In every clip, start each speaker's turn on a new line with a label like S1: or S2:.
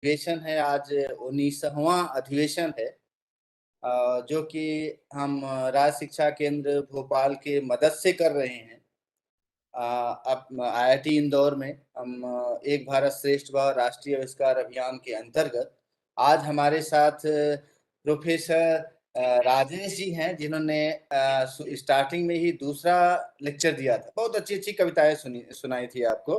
S1: अधिवेशन है। आज 19वां अधिवेशन है, जो कि हम राज्य शिक्षा केंद्र भोपाल के मदद से कर रहे हैं। अब आईआईटी इंदौर में हम एक भारत श्रेष्ठ भारत राष्ट्रीय आविष्कार अभियान के अंतर्गत आज हमारे साथ प्रोफेसर राजेश जी हैं, जिन्होंने स्टार्टिंग में ही दूसरा लेक्चर दिया था। बहुत अच्छी अच्छी कविताएं सुनाई थी आपको,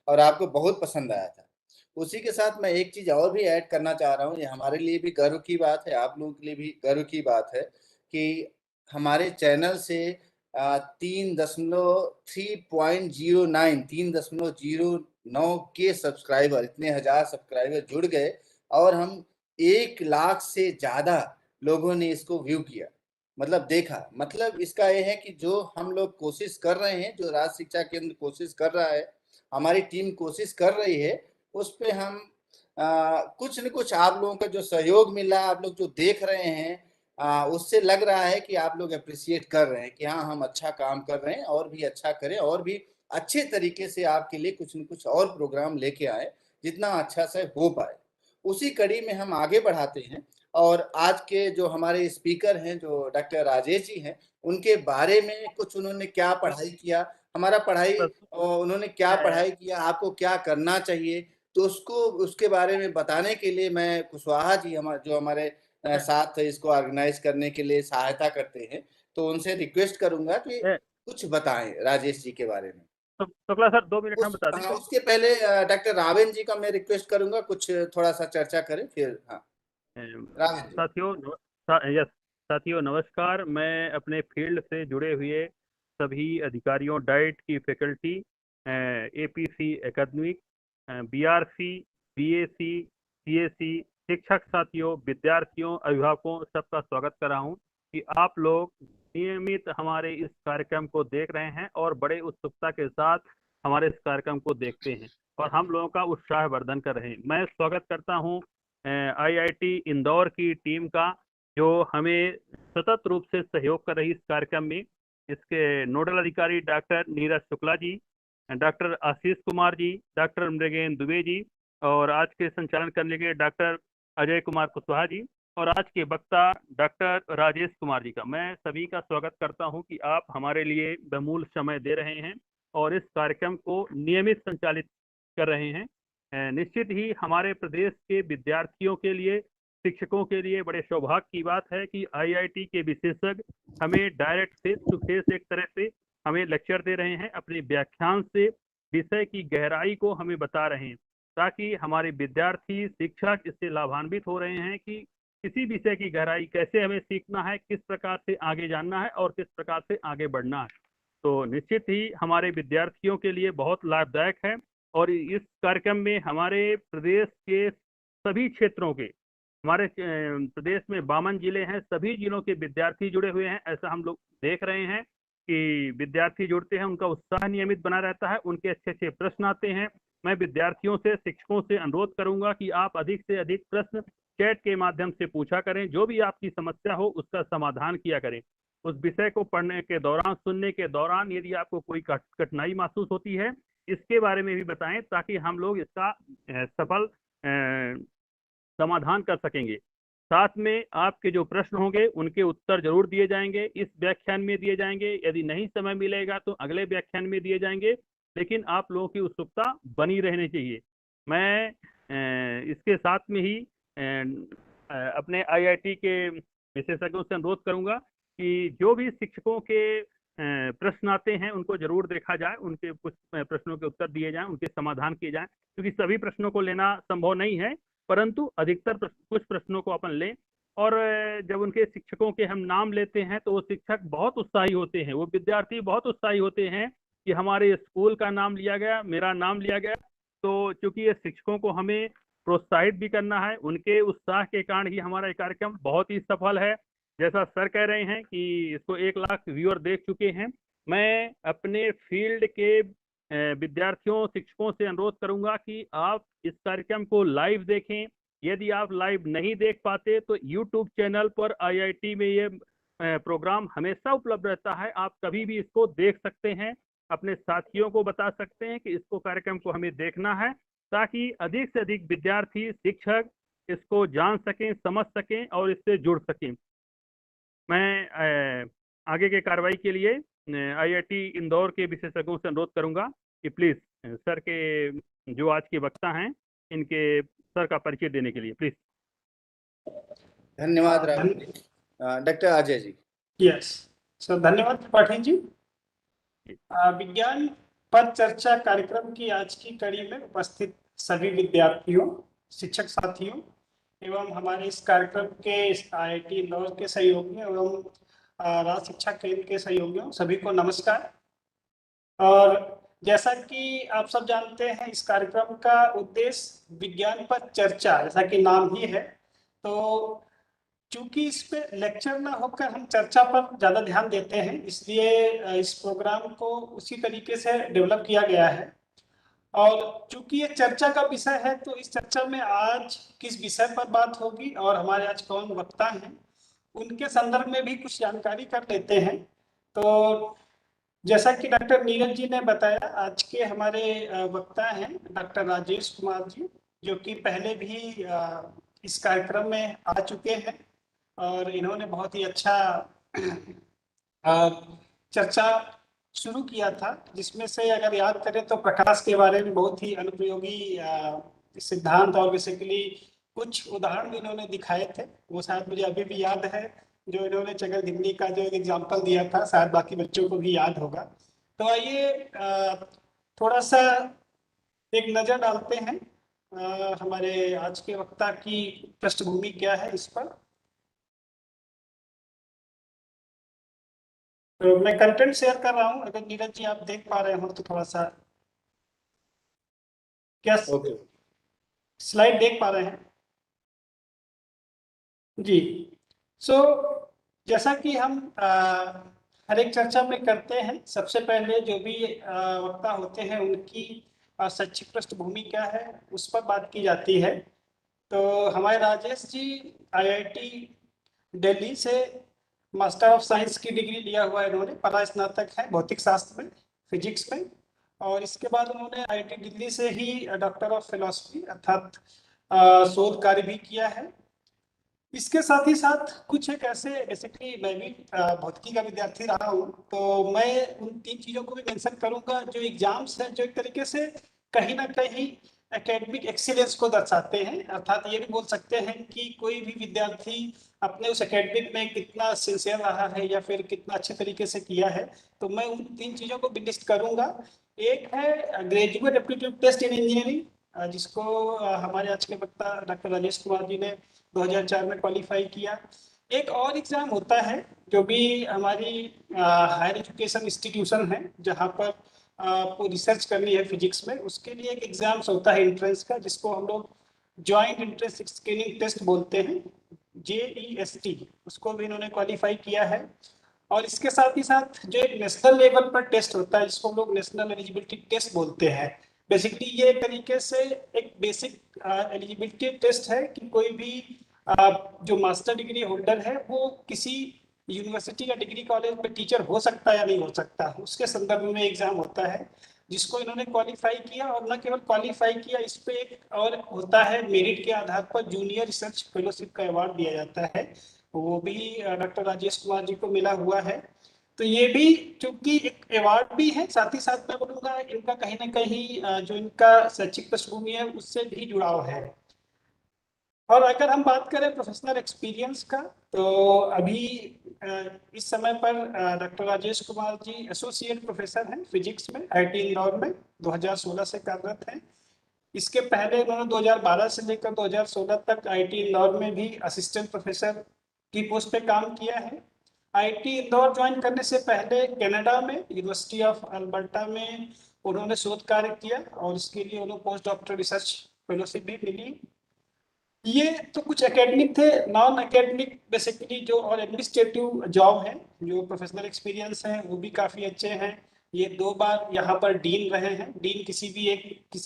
S1: और आपको बहुत पसंद आया था। उसी के साथ मैं एक चीज और भी ऐड करना चाह रहा हूँ। ये हमारे लिए भी गर्व की बात है, आप लोगों के लिए भी गर्व की बात है कि हमारे चैनल से 3.09 के सब्सक्राइबर, इतने हजार सब्सक्राइबर जुड़ गए, और हम 1 लाख से ज्यादा लोगों ने इसको व्यू किया, मतलब देखा। मतलब इसका ये है कि जो हम लोग कोशिश कर रहे हैं, जो राज्य शिक्षा केंद्र कोशिश कर रहा है, हमारी टीम कोशिश कर रही है, उस पे हम कुछ न कुछ आप लोगों का जो सहयोग मिल रहा है, आप लोग जो देख रहे हैं, उससे लग रहा है कि आप लोग अप्रिशिएट कर रहे हैं कि हाँ, हम अच्छा काम कर रहे हैं, और भी अच्छा करें, और भी अच्छे तरीके से आपके लिए कुछ न कुछ और प्रोग्राम लेके आए, जितना अच्छा से हो पाए। उसी कड़ी में हम आगे बढ़ाते हैं। और आज के जो हमारे स्पीकर हैं, जो डॉक्टर राजेश जी हैं, उनके बारे में कुछ उन्होंने क्या पढ़ाई किया, हमारा पढ़ाई, उन्होंने क्या पढ़ाई किया, आपको क्या करना चाहिए, तो उसको उसके बारे में बताने के लिए मैं कुशवाहा जी, जो हमारे साथ इसको ऑर्गेनाइज करने के लिए सहायता करते हैं, तो उनसे रिक्वेस्ट करूंगा कि कुछ बताएं राजेश जी के बारे में।
S2: शुक्ला सर 2 मिनट में बता दें।
S1: उसके पहले डॉक्टर रावेन जी का मैं रिक्वेस्ट करूंगा कुछ थोड़ा सा चर्चा करें, फिर हाँ रावेन जी।
S2: साथियों नमस्कार। मैं अपने फील्ड से जुड़े हुए सभी अधिकारियों, डाइट की faculty, APC academic, BRC, BAC, CAC, शिक्षक साथियों, विद्यार्थियों, अभिभावकों, सबका स्वागत कर रहा हूँ कि आप लोग नियमित हमारे इस कार्यक्रम को देख रहे हैं और बड़े उत्सुकता के साथ हमारे इस कार्यक्रम को देखते हैं और हम लोगों का उत्साह वर्धन कर रहे हैं। मैं स्वागत करता हूँ आईआईटी इंदौर की टीम का, जो हमें सतत रूप से सहयोग कर रही इस कार्यक्रम में। इसके नोडल अधिकारी doctor Neeraj Shukla ji, doctor Ashish Kumar ji, doctor Mrigen Dubey ji, और आज के संचालन करने के डॉक्टर अजय कुमार कुशवाहा जी, और आज के वक्ता डॉक्टर राजेश कुमार जी का मैं सभी का स्वागत करता हूं कि आप हमारे लिए बहुमूल्य समय दे रहे हैं और इस कार्यक्रम को नियमित संचालित कर रहे हैं। निश्चित ही हमारे प्रदेश के विद्यार्थियों के लिए, शिक्षकों के लिए बड़े सौभाग्य की बात है कि आईआईटी के विशेषज्ञ हमें डायरेक्ट फेस टू फेस एक तरह से हमें लेक्चर दे रहे हैं, अपने व्याख्यान से विषय की गहराई को हमें बता रहे हैं, ताकि हमारे विद्यार्थी, शिक्षक इससे लाभान्वित हो रहे हैं कि किसी विषय की गहराई कैसे हमें सीखना है, किस प्रकार से आगे जानना है और किस प्रकार से आगे बढ़ना है। तो निश्चित ही हमारे विद्यार्थियों के लिए बहुत लाभदायक है। और इस कार्यक्रम में हमारे प्रदेश के सभी क्षेत्रों के, हमारे प्रदेश में 52 जिले हैं, सभी जिलों के विद्यार्थी जुड़े हुए हैं। ऐसा हम लोग देख रहे हैं कि विद्यार्थी जुड़ते हैं, उनका उत्साह नियमित बना रहता है, उनके अच्छे अच्छे प्रश्न आते हैं। मैं विद्यार्थियों से, शिक्षकों से अनुरोध करूंगा कि आप अधिक से अधिक प्रश्न चैट के माध्यम से पूछा करें, जो भी आपकी समस्या हो उसका समाधान किया करें। उस विषय को पढ़ने के दौरान, सुनने के दौरान यदि आपको कोई कठिनाई महसूस होती है, इसके बारे में भी बताएं, ताकि हम लोग इसका सफल समाधान कर सकेंगे। साथ में आपके जो प्रश्न होंगे उनके उत्तर जरूर दिए जाएंगे, इस व्याख्यान में दिए जाएंगे, यदि नहीं समय मिलेगा तो अगले व्याख्यान में दिए जाएंगे, लेकिन आप लोगों की उत्सुकता बनी रहनी चाहिए। मैं इसके साथ में ही अपने आईआईटी के विशेषज्ञों से अनुरोध करूंगा कि जो भी शिक्षकों के प्रश्न आते हैं उनको जरूर देखा जाए, उनके कुछ प्रश्नों के उत्तर दिए जाएं, उनके समाधान किए जाएं, क्योंकि सभी प्रश्नों को लेना संभव नहीं है, परंतु अधिकतर कुछ प्रश्नों को अपन लें। और जब उनके शिक्षकों के हम नाम लेते हैं तो वो शिक्षक बहुत उत्साही होते हैं, वो विद्यार्थी बहुत उत्साही होते हैं कि हमारे स्कूल का नाम लिया गया, मेरा नाम लिया गया। तो चूंकि ये शिक्षकों को हमें प्रोत्साहित भी करना है, उनके उत्साह के कारण ही हमारा ये कार्यक्रम बहुत ही सफल है। जैसा सर कह रहे हैं कि इसको 1 लाख व्यूअर देख चुके हैं। मैं अपने फील्ड के विद्यार्थियों, शिक्षकों से अनुरोध करूंगा कि आप इस कार्यक्रम को लाइव देखें। यदि आप लाइव नहीं देख पाते तो यूट्यूब चैनल पर आईआईटी में ये प्रोग्राम हमेशा उपलब्ध रहता है, आप कभी भी इसको देख सकते हैं, अपने साथियों को बता सकते हैं कि इसको कार्यक्रम को हमें देखना है, ताकि अधिक से अधिक विद्यार्थी, शिक्षक इसको जान सकें, समझ सकें और इससे जुड़ सकें। मैं आगे के कार्रवाई के लिए IIT इंदौर के विशेषज्ञों से अनुरोध करूंगा कि प्लीज सर के जो आज के वक्ता हैं इनके सर का परिचय देने के लिए प्लीज।
S1: धन्यवाद Rahul ji. Doctor Ajay ji.
S3: Yes sir, धन्यवाद त्रिपाठी जी। विज्ञान पर चर्चा कार्यक्रम की आज की कड़ी में उपस्थित सभी विद्यार्थियों, शिक्षक साथियों एवं हमारे इस कार्यक्रम के IIT इंदौर के सहयोगियों एवं राज्य शिक्षा केंद्र के सहयोगियों सभी को नमस्कार। और जैसा कि आप सब जानते हैं, इस कार्यक्रम का उद्देश्य विज्ञान पर चर्चा, जैसा कि नाम ही है, तो चूंकि इस पे लेक्चर ना होकर हम चर्चा पर ज्यादा ध्यान देते हैं, इसलिए इस प्रोग्राम को उसी तरीके से डेवलप किया गया है। और चूंकि ये चर्चा का विषय है, तो इस चर्चा में आज किस विषय पर बात होगी और हमारे आज कौन वक्ता हैं, उनके संदर्भ में भी कुछ जानकारी कर लेते हैं। तो जैसा कि डॉक्टर नीरज जी ने बताया, आज के हमारे वक्ता हैं डॉक्टर राजेश कुमार जी, जो कि पहले भी इस कार्यक्रम में आ चुके हैं और इन्होंने बहुत ही अच्छा चर्चा शुरू किया था, जिसमें से अगर याद करें तो प्रकाश के बारे में बहुत ही अनुप्रयोगी सिद्धांत और बेसिकली कुछ उदाहरण भी इन्होंने दिखाए थे। वो शायद मुझे अभी भी याद है, जो इन्होंने चगल दिल्ली का जो एक एग्जाम्पल दिया था, शायद बाकी बच्चों को भी याद होगा। तो आइए थोड़ा सा एक नजर डालते हैं हमारे आज के वक्ता की पृष्ठभूमि क्या है इस पर। तो मैं कंटेंट शेयर कर रहा हूं, अगर नीरज जी आप देख पा रहे हो तो थोड़ा सा, क्या स्लाइड देख पा रहे हैं जी? जैसा कि हम हर एक चर्चा में करते हैं, सबसे पहले जो भी वक्ता होते हैं उनकी शैक्षिक पृष्ठभूमि क्या है उस पर बात की जाती है। तो हमारे राजेश जी IIT दिल्ली से मास्टर ऑफ साइंस की डिग्री लिया हुआ इन्होंने, परा स्नातक है भौतिक शास्त्र में, फिजिक्स में, और इसके बाद उन्होंने IIT दिल्ली से ही डॉक्टर ऑफ फिलॉसफी अर्थात शोध कार्य भी किया है। इसके साथ ही साथ कुछ एक ऐसे, जैसे कि मैं भी भौतिकी का विद्यार्थी रहा हूँ, तो मैं उन 3 चीजों को भी मेंशन करूंगा जो एग्जाम्स हैं, जो एक तरीके से कहीं ना कहीं एकेडमिक एक्सीलेंस को दर्शाते हैं। अर्थात ये भी बोल सकते हैं कि कोई भी विद्यार्थी अपने उस एकेडमिक में कितना सिंसियर रहा है या फिर कितना अच्छे तरीके से किया है। तो मैं उन 3 चीजों को भी लिस्ट करूंगा। एक है graduate aptitude test in engineering, जिसको हमारे आज के वक्ता डॉक्टर राजेश कुमार जी ने 2004 में क्वालिफाई किया। एक और एग्जाम होता है जो भी हमारी हायर एजुकेशन इंस्टीट्यूशन है, जहाँ पर आपको रिसर्च करनी है फिजिक्स में, उसके लिए एक एग्जाम्स होता है एंट्रेंस का, जिसको हम लोग ज्वाइंट एंट्रेंस स्क्रीनिंग टेस्ट बोलते हैं, JEST। उसको भी इन्होंने क्वालिफाई किया है। और इसके साथ ही साथ जो एक नेशनल लेवल पर टेस्ट होता है, जिसको हम लोग नेशनल एलिजिबिलिटी टेस्ट बोलते हैं। बेसिकली ये तरीके से एक बेसिक एलिजिबिलिटी टेस्ट है कि कोई भी जो मास्टर डिग्री होल्डर है वो किसी यूनिवर्सिटी या डिग्री कॉलेज में टीचर हो सकता है या नहीं हो सकता, उसके संदर्भ में एग्जाम होता है, जिसको इन्होंने क्वालिफाई किया। और न केवल क्वालिफाई किया, इस पे एक और होता है, मेरिट के आधार पर जूनियर रिसर्च फेलोशिप का अवार्ड दिया जाता है, वो भी डॉक्टर राजेश कुमार जी को मिला हुआ है। तो ये भी चूंकि एक अवार्ड भी है, साथ ही साथ मैं बोलूँगा इनका कहीं ना कहीं जो इनका शैक्षिक पृष्ठभूमि है उससे भी जुड़ाव है। और अगर हम बात करें प्रोफेशनल एक्सपीरियंस का, तो अभी इस समय पर doctor Rajesh Kumar ji associate professor हैं फिजिक्स में IIT इंदौर में, 2016 से कार्यरत हैं। इसके पहले उन्होंने 2012 से लेकर 2016 तक IIT इंदौर में भी असिस्टेंट प्रोफेसर की पोस्ट पे काम किया है। IIT इंदौर ज्वाइन करने से पहले कनाडा में यूनिवर्सिटी ऑफ अल्बर्टा में उन्होंने शोध कार्य किया और इसके लिए उन्हें पोस्ट डॉक्टर रिसर्च फेलोशिप भी मिली। ये तो कुछ एकेडमिक थे। नॉन एकेडमिक बेसिकली जो और एडमिनिस्ट्रेटिव जॉब है, जो प्रोफेशनल एक्सपीरियंस है, वो भी काफ़ी अच्छे हैं। ये 2 बार यहाँ पर डीन रहे हैं। डीन किसी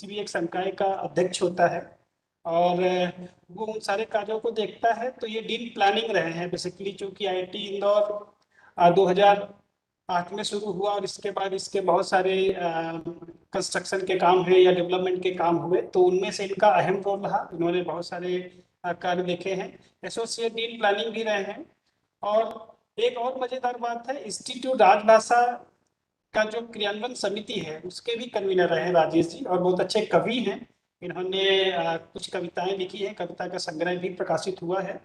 S3: भी एक संकाय का अध्यक्ष होता है और वो उन सारे कार्यों को देखता है। तो ये डीन प्लानिंग रहे हैं बेसिकली, चूँकि IIT इंदौर 2008 में शुरू हुआ और इसके बाद इसके बहुत सारे कंस्ट्रक्शन के काम है या डेवलपमेंट के काम हुए तो उनमें से इनका अहम रोल रहा। इन्होंने बहुत सारे कार्य देखे हैं, एसोसिएट डीन प्लानिंग भी रहे हैं। और एक और मजेदार बात है, इंस्टीट्यूट राजभाषा का जो क्रियान्वयन समिति है उसके भी कन्वीनर रहे राजेश जी, और बहुत अच्छे कवि हैं। इन्होंने कुछ कविताएं लिखी हैं, कविता का संग्रह भी प्रकाशित हुआ है।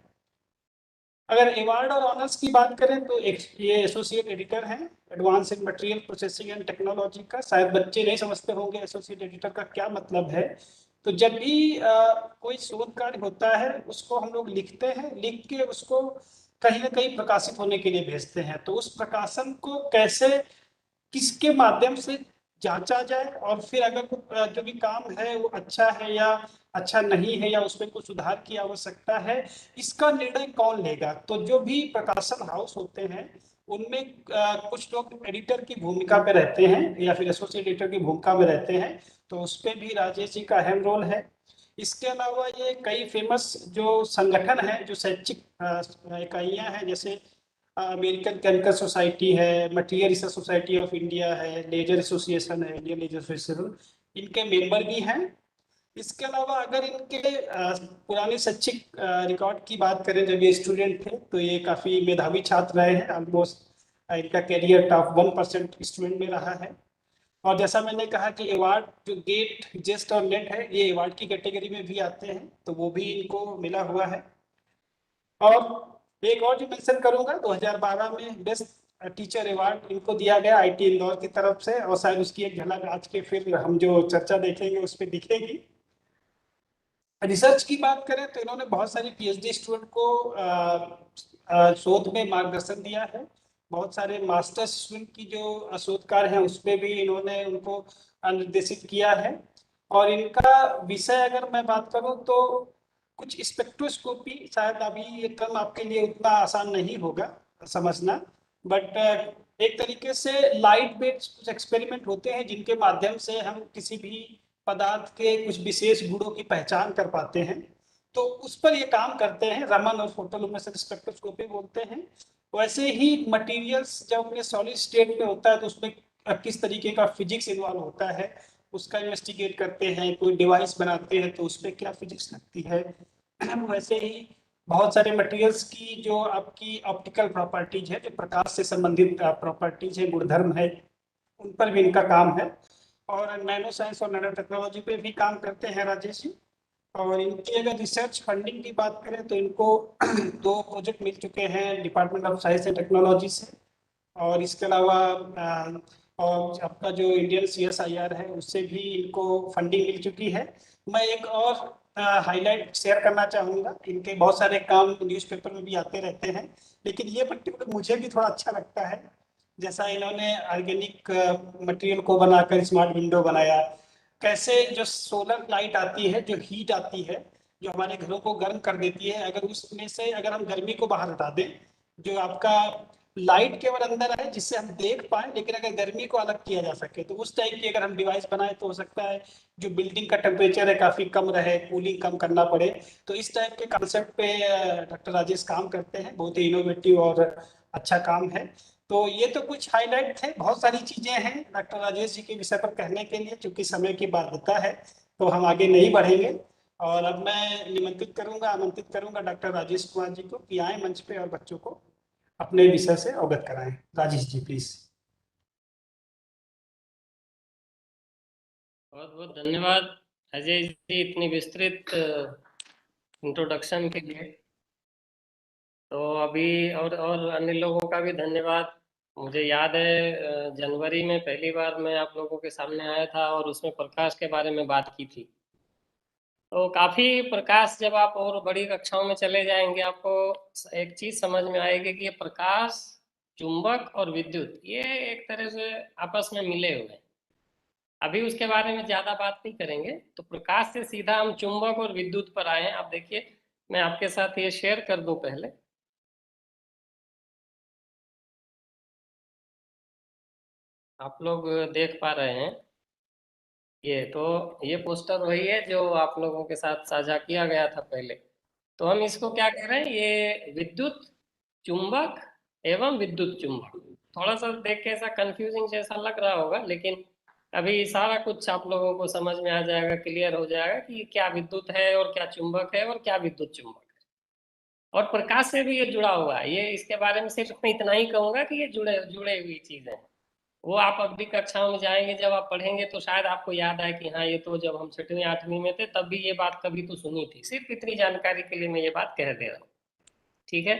S3: अगर अवार्ड और ऑनर्स की बात करें तो ये एसोसिएट एडिटर हैं advance in material processing and technology का। शायद बच्चे नहीं समझते होंगे एसोसिएट एडिटर का क्या मतलब है। तो जब भी कोई शोध कार्य होता है उसको हम लोग लिखते हैं, लिख के उसको कहीं ना कहीं प्रकाशित होने के लिए भेजते हैं। तो उस प्रकाशन को कैसे, किसके माध्यम से जांचा जाए, और फिर अगर जो भी काम है वो अच्छा है या अच्छा नहीं है या उसमें कुछ सुधार की आवश्यकता है, इसका निर्णय कौन लेगा। तो जो भी प्रकाशन हाउस होते हैं उनमें कुछ लोग एडिटर की भूमिका पे रहते हैं या फिर एसोसिएट एडिटर की भूमिका में रहते हैं, तो उस पर भी राजेश जी का अहम रोल है। इसके अलावा ये कई फेमस जो संगठन है, जो शैक्षिक इकाइयां हैं, जैसे अमेरिकन केमिकल सोसाइटी है, material research society of India है, लेजर एसोसिएशन है, इंडियन लेजर एसोसिएशन, इनके मेंबर भी हैं। इसके अलावा अगर इनके पुराने शैक्षिक रिकॉर्ड की बात करें, जब ये स्टूडेंट थे तो ये काफ़ी मेधावी छात्र रहे हैं। ऑलमोस्ट इनका कैरियर टॉप 1% स्टूडेंट में रहा है। और जैसा मैंने कहा कि अवार्ड जो गेट, जेस्ट और नेट है, ये अवार्ड की कैटेगरी में भी आते हैं, तो वो भी इनको मिला हुआ है। और एक और जो मेंशन करूंगा, 2012 में बेस्ट टीचर अवार्ड इनको दिया गया आईटी इंदौर की तरफ से, और शायद उसकी एक झलक आज के फिर हम जो चर्चा देखेंगे उस पर दिखेगी। रिसर्च की बात करें तो इन्होंने बहुत सारी पीएचडी स्टूडेंट को शोध में मार्गदर्शन दिया है। बहुत सारे मास्टर्स स्टूडेंट की जो शोधकार हैं उसमें भी इन्होंने उनको निर्देशित किया है। और इनका विषय अगर मैं बात करूं तो कुछ स्पेक्ट्रोस्कोपी, शायद अभी ये टर्म आपके लिए उतना आसान नहीं होगा समझना, बट एक तरीके से लाइट बेस्ड कुछ एक्सपेरिमेंट होते हैं जिनके माध्यम से हम किसी भी पदार्थ के कुछ विशेष गुणों की पहचान कर पाते हैं। तो उस पर ये काम करते हैं, रमन और फोटोलुमिनेसेंस स्पेक्ट्रोस्कोपी बोलते हैं। वैसे ही मटेरियल्स जब अपने सॉलिड स्टेट में होता है तो उसमें किस तरीके का फिजिक्स इन्वॉल्व होता है उसका इन्वेस्टिगेट करते हैं। कोई डिवाइस बनाते हैं तो उसमें क्या फिजिक्स लगती है। वैसे ही बहुत सारे मटेरियल्स की जो आपकी ऑप्टिकल प्रॉपर्टीज है, जो प्रकाश से संबंधित प्रॉपर्टीज है, गुणधर्म है, उन पर भी इनका काम है। और नैनो साइंस और नैनो टेक्नोलॉजी पे भी काम करते हैं राजेश जी। और इनकी अगर रिसर्च फंडिंग की बात करें तो इनको 2 प्रोजेक्ट मिल चुके हैं department of science and technology से। और इसके अलावा और आपका जो इंडियन CSIR है उससे भी इनको फंडिंग मिल चुकी है। मैं एक और हाईलाइट शेयर करना चाहूँगा, इनके बहुत सारे काम न्यूज़पेपर में भी आते रहते हैं, लेकिन ये पर्टिकुलर मुझे भी थोड़ा अच्छा लगता है। जैसा इन्होंने ऑर्गेनिक मटेरियल को बनाकर स्मार्ट विंडो बनाया, कैसे जो सोलर लाइट आती है, जो हीट आती है, जो हमारे घरों को गर्म कर देती है, अगर उसमें से अगर हम गर्मी को बाहर हटा दें, जो आपका लाइट केवल अंदर है जिससे हम देख पाए, लेकिन अगर गर्मी को अलग किया जा सके तो उस टाइप की अगर हम डिवाइस बनाए तो हो सकता है जो बिल्डिंग का टेम्परेचर है काफी कम रहे, कूलिंग कम करना पड़े। तो इस टाइप के कॉन्सेप्ट पे डॉक्टर राजेश काम करते हैं, बहुत ही इनोवेटिव और अच्छा काम है। तो ये तो कुछ हाईलाइट थे, बहुत सारी चीजें हैं डॉक्टर राजेश जी के विषय पर कहने के लिए, चूंकि समय की बाध्यता है तो हम आगे नहीं बढ़ेंगे। और अब मैं आमंत्रित करूंगा डॉक्टर राजेश कुमार जी को कि आए मंच पे और बच्चों को अपने विषय से अवगत कराएं। राजेश जी प्लीज।
S4: बहुत बहुत धन्यवाद अजय जी इतनी विस्तृत इंट्रोडक्शन के लिए। तो अभी और अन्य लोगों का भी धन्यवाद। मुझे याद है जनवरी में पहली बार मैं आप लोगों के सामने आया था और उसमें प्रकाश के बारे में बात की थी। तो काफी प्रकाश, जब आप और बड़ी कक्षाओं में चले जाएंगे आपको एक चीज समझ में आएगी कि ये प्रकाश, चुंबक और विद्युत ये एक तरह से आपस में मिले हुए हैं। अभी उसके बारे में ज्यादा बात नहीं करेंगे, तो प्रकाश से सीधा हम चुंबक और विद्युत पर आए हैं। आप देखिए, मैं आपके साथ ये शेयर कर दूं पहले। आप लोग देख पा रहे हैं ये पोस्टर वही है जो आप लोगों के साथ साझा किया गया था पहले। तो हम इसको क्या कह रहे हैं, ये विद्युत चुंबक एवं विद्युत चुंबक। थोड़ा सा देख के ऐसा कंफ्यूजिंग जैसा लग रहा होगा, लेकिन अभी सारा कुछ आप लोगों को समझ में आ जाएगा, क्लियर हो जाएगा कि क्या विद्युत है और क्या चुंबक है और क्या विद्युत चुंबक है। और प्रकाश से भी ये जुड़ा हुआ है। ये इसके बारे में सिर्फ मैं इतना ही कहूंगा कि ये जुड़े जुड़े हुई चीजें हैं। वो आप अगली कक्षाओं में जाएंगे, जब आप पढ़ेंगे तो शायद आपको याद आए कि हाँ, ये तो जब हम 6वीं 8वीं में थे तब भी ये बात कभी तो सुनी थी। सिर्फ इतनी जानकारी के लिए मैं ये बात कह दे रहा हूँ, ठीक है।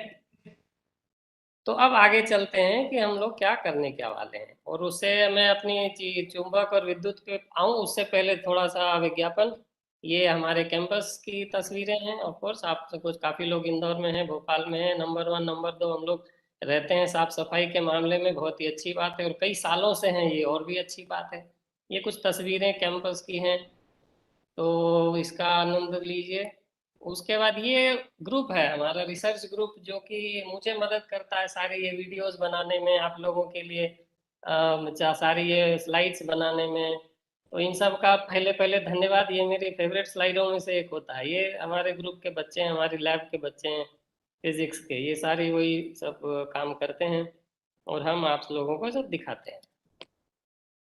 S4: तो अब आगे चलते हैं कि हम लोग क्या करने क्या वाले हैं, और उससे मैं अपनी चुंबक और विद्युत पे आऊं उससे पहले थोड़ा सा विज्ञापन। ये हमारे कैंपस की तस्वीरें हैं। ऑफ कोर्स आप सब कुछ काफ़ी लोग इंदौर में हैं, भोपाल में हैं। नंबर 1 नंबर 2 हम लोग रहते हैं साफ सफाई के मामले में, बहुत ही अच्छी बात है, और कई सालों से हैं ये, और भी अच्छी बात है। ये कुछ तस्वीरें कैंपस की हैं, तो इसका आनंद लीजिए। उसके बाद ये ग्रुप है हमारा, रिसर्च ग्रुप, जो कि मुझे मदद करता है सारी ये वीडियोस बनाने में, आप लोगों के लिए सारी ये स्लाइड्स बनाने में। तो इन सब का पहले पहले धन्यवाद। ये मेरी फेवरेट स्लाइडों में से एक होता है। ये हमारे ग्रुप के बच्चे हैं, हमारी लैब के बच्चे हैं फिजिक्स के, ये सारी वही सब काम करते हैं, और हम आप लोगों को सब दिखाते हैं।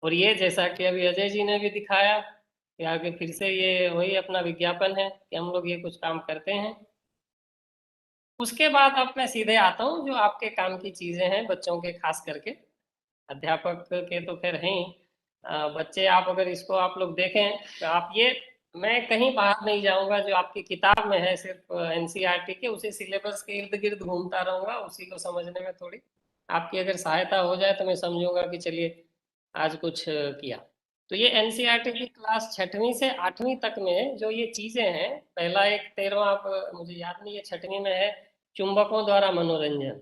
S4: और ये जैसा कि अभी अजय जी ने भी दिखाया कि आगे फिर से ये वही अपना विज्ञापन है कि हम लोग ये कुछ काम करते हैं। उसके बाद अब मैं सीधे आता हूँ जो आपके काम की चीज़ें हैं, बच्चों के खास करके। अध्यापक के तो खैर हैं ही, बच्चे आप अगर इसको आप लोग देखें तो आप ये, मैं कहीं बाहर नहीं जाऊंगा, जो आपकी किताब में है सिर्फ एनसीईआरटी के उसी सिलेबस के इर्द गिर्द घूमता रहूंगा, उसी को समझने में थोड़ी आपकी अगर सहायता हो जाए तो मैं समझूंगा कि चलिए आज कुछ किया। तो ये एनसीईआरटी की क्लास 6वीं से 8वीं तक में जो ये चीजें हैं, पहला एक 13वां, आप मुझे याद नहीं है, 6वीं में है चुंबकों द्वारा मनोरंजन,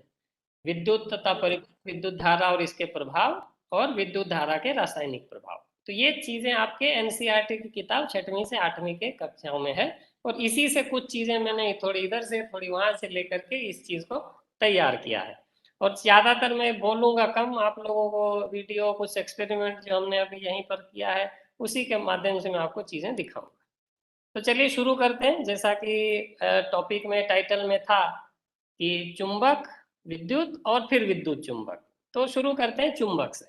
S4: विद्युत तथा परिपथ विद्युत धारा और इसके प्रभाव, और विद्युत धारा के रासायनिक प्रभाव। तो ये चीजें आपके एनसीईआरटी की किताब 6वीं से 8वीं के कक्षाओं में है, और इसी से कुछ चीजें मैंने थोड़ी इधर से थोड़ी वहां से लेकर के इस चीज को तैयार किया है। और ज्यादातर मैं बोलूंगा कम, आप लोगों को वीडियो कुछ एक्सपेरिमेंट जो हमने अभी यहीं पर किया है उसी के माध्यम से मैं आपको चीजें दिखाऊंगा। तो चलिए शुरू करते हैं। जैसा कि टॉपिक में टाइटल में था कि चुंबक, विद्युत और फिर विद्युत चुंबक, तो शुरू करते हैं चुंबक से।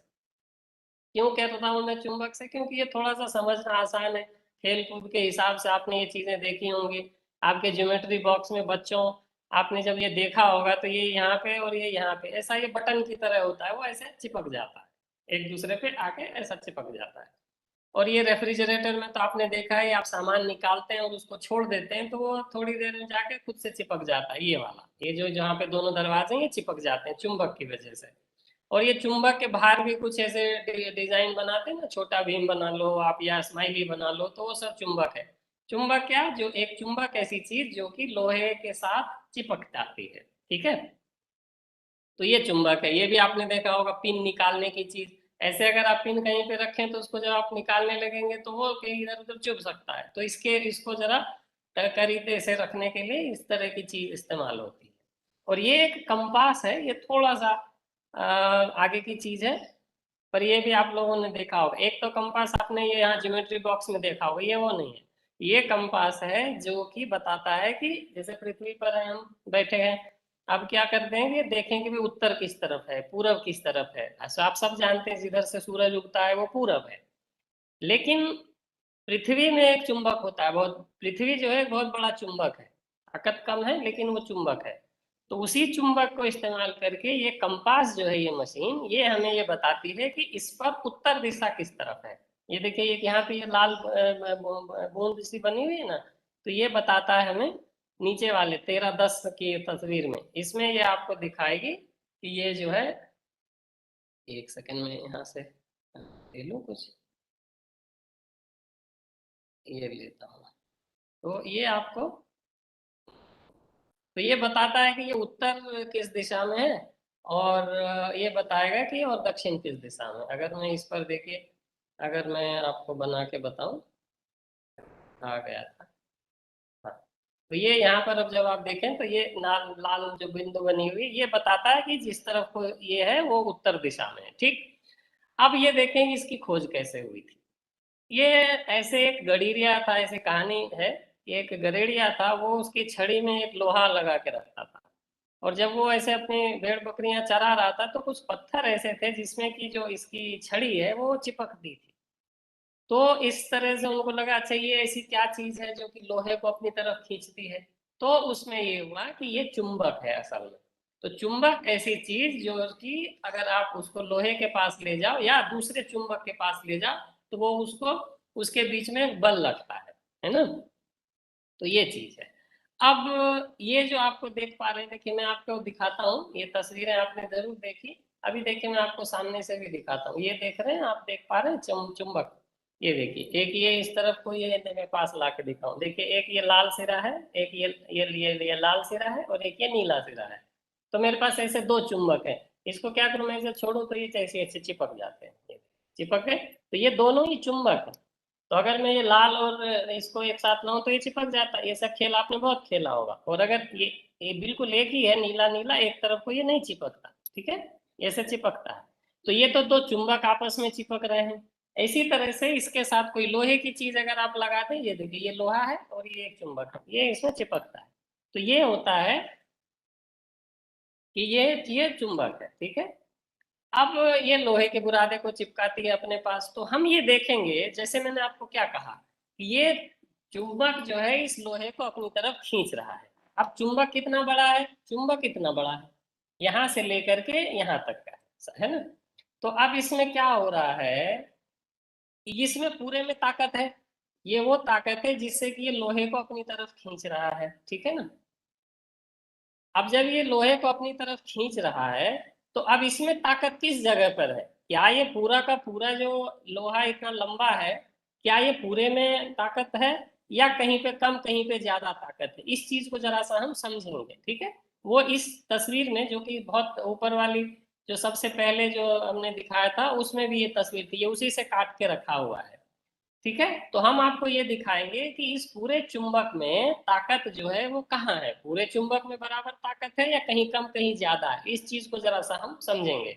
S4: क्यों कह रहा हूँ मैं चुंबक से? क्योंकि ये थोड़ा सा समझना आसान है। खेल कूद के हिसाब से आपने ये चीजें देखी होंगी, आपके ज्योमेट्री बॉक्स में बच्चों, आपने जब ये देखा होगा तो ये यहाँ पे और ये यहाँ पे ऐसा ये बटन की तरह होता है, वो ऐसे चिपक जाता है, एक दूसरे पे आके ऐसा चिपक जाता है। और ये रेफ्रिजरेटर में तो आपने देखा है, आप सामान निकालते हैं और उसको छोड़ देते हैं तो वो थोड़ी देर में जाके खुद से चिपक जाता है। ये वाला, ये जो जहाँ पे दोनों दरवाजे हैं ये चिपक जाते हैं चुंबक की वजह से। और ये चुंबक के बाहर भी कुछ ऐसे डिजाइन बनाते हैं ना, छोटा भीम बना लो आप या स्माइली बना लो, तो वो सब चुंबक है। चुंबक क्या, जो एक चुंबक ऐसी चीज जो कि लोहे के साथ चिपक जाती है, ठीक है। तो ये चुंबक है। ये भी आपने देखा होगा, पिन निकालने की चीज, ऐसे अगर आप पिन कहीं पे रखें तो उसको जब आप निकालने लगेंगे तो वो कहीं इधर उधर चुभ सकता है, तो इसको जरा करीते से रखने के लिए इस तरह की चीज इस्तेमाल होती है। और ये एक कंपास है, ये थोड़ा सा आगे की चीज है, पर ये भी आप लोगों ने देखा होगा। एक तो कंपास आपने ये यहाँ ज्योमेट्री बॉक्स में देखा होगा, ये वो नहीं है। ये कंपास है जो कि बताता है कि जैसे पृथ्वी पर है, हम बैठे हैं, अब क्या करते हैं कि देखें कि भी उत्तर किस तरफ है, पूरब किस तरफ है। ऐसा आप सब जानते हैं जिधर से सूरज उगता है वो पूरब है। लेकिन पृथ्वी में एक चुंबक होता है बहुत, पृथ्वी जो है एक बहुत बड़ा चुंबक है, ताकत कम है लेकिन वो चुंबक है। तो उसी चुंबक को इस्तेमाल करके ये कंपास जो है, ये मशीन, ये हमें ये बताती है कि इस पर उत्तर दिशा किस तरफ है। ये देखिए, ये यहाँ पे ये लाल बूंद सी बनी हुई है ना, तो ये बताता है हमें नीचे वाले 13-10 की तस्वीर में, इसमें ये आपको दिखाएगी कि ये जो है, एक सेकंड में यहाँ से ले लूँ कुछ, ये लेता हूँ। तो ये आपको, तो ये बताता है कि ये उत्तर किस दिशा में है, और ये बताएगा कि और दक्षिण किस दिशा में। अगर मैं इस पर देखिए, अगर मैं आपको बना के बताऊं, आ गया था, हाँ। तो ये यहाँ पर अब जब आप देखें तो ये लाल लाल जो बिंदु बनी हुई, ये बताता है कि जिस तरफ को ये है वो उत्तर दिशा में है, ठीक। अब ये देखें कि इसकी खोज कैसे हुई थी। ये ऐसे एक गडीरिया था, ऐसे कहानी है कि एक गडेरिया था, वो उसकी छड़ी में एक लोहा लगा के रखता था, और जब वो ऐसे अपनी भेड़ बकरियां चरा रहा था तो कुछ पत्थर ऐसे थे जिसमें कि जो इसकी छड़ी है वो चिपकती थी। तो इस तरह से उनको लगा अच्छा ये ऐसी क्या चीज है जो कि लोहे को अपनी तरफ खींचती है। तो उसमें ये हुआ कि ये चुंबक है असल में। तो चुंबक ऐसी चीज जो कि अगर आप उसको लोहे के पास ले जाओ या दूसरे चुंबक के पास ले जाओ तो वो उसको उसके बीच में बल लगता है ना। तो ये चीज है। अब ये जो आपको देख पा रहे हैं, देखिए मैं आपको दिखाता हूँ, ये तस्वीरें आपने जरूर देखी। अभी देखिए मैं आपको सामने से भी दिखाता हूँ, ये देख रहे हैं आप, देख पा रहे हैं चुंबक। ये देखिए एक ये इस तरफ को ये मेरे पास ला के दिखाऊं, देखिए एक ये लाल सिरा है, एक ये लाल सिरा है और एक ये नीला सिरा है। तो मेरे पास ऐसे दो चुंबक है, इसको क्या करूं मैं, इसे छोड़ू तो ये ऐसे ऐसे चिपक जाते हैं, ये चिपक गए। तो ये दोनों ही चुंबक है। तो अगर मैं ये लाल और इसको एक साथ लाऊं तो ये चिपक जाता है। ये सब खेल आपने बहुत खेला होगा। और अगर ये बिल्कुल एक ही है, नीला नीला, एक तरफ को ये नहीं चिपकता, ठीक है, ऐसे चिपकता है। तो ये तो दो चुंबक आपस में चिपक रहे हैं। इसी तरह से इसके साथ कोई लोहे की चीज अगर आप लगाते हैं, ये देखिए ये लोहा है और ये एक चुंबक है, ये इसमें चिपकता है। तो ये होता है कि ये चुंबक है, ठीक है। अब ये लोहे के बुरादे को चिपकाती है अपने पास। तो हम ये देखेंगे, जैसे मैंने आपको क्या कहा, कि ये चुंबक जो है इस लोहे को अपनी तरफ खींच रहा है। अब चुंबक कितना बड़ा है, चुंबक इतना बड़ा है, यहां से लेकर के यहां तक का है ना। तो अब इसमें क्या हो रहा है, इसमें पूरे में ताकत है। ये वो ताकत है जिससे कि ये लोहे को अपनी तरफ खींच रहा है, ठीक है ना। अब जब ये लोहे को अपनी तरफ खींच रहा है तो अब इसमें ताकत किस जगह पर है, क्या ये पूरा का पूरा जो लोहा इतना लंबा है, क्या ये पूरे में ताकत है या कहीं पे कम कहीं पे ज्यादा ताकत है, इस चीज को जरा सा हम समझेंगे, ठीक है। वो इस तस्वीर में जो कि बहुत ऊपर वाली जो सबसे पहले जो हमने दिखाया था उसमें भी ये तस्वीर थी, ये उसी से काट के रखा हुआ है, ठीक है। तो हम आपको ये दिखाएंगे कि इस पूरे चुंबक में ताकत जो है वो कहाँ है, पूरे चुंबक में बराबर ताकत है या कहीं कम कहीं ज्यादा है, इस चीज को जरा सा हम समझेंगे।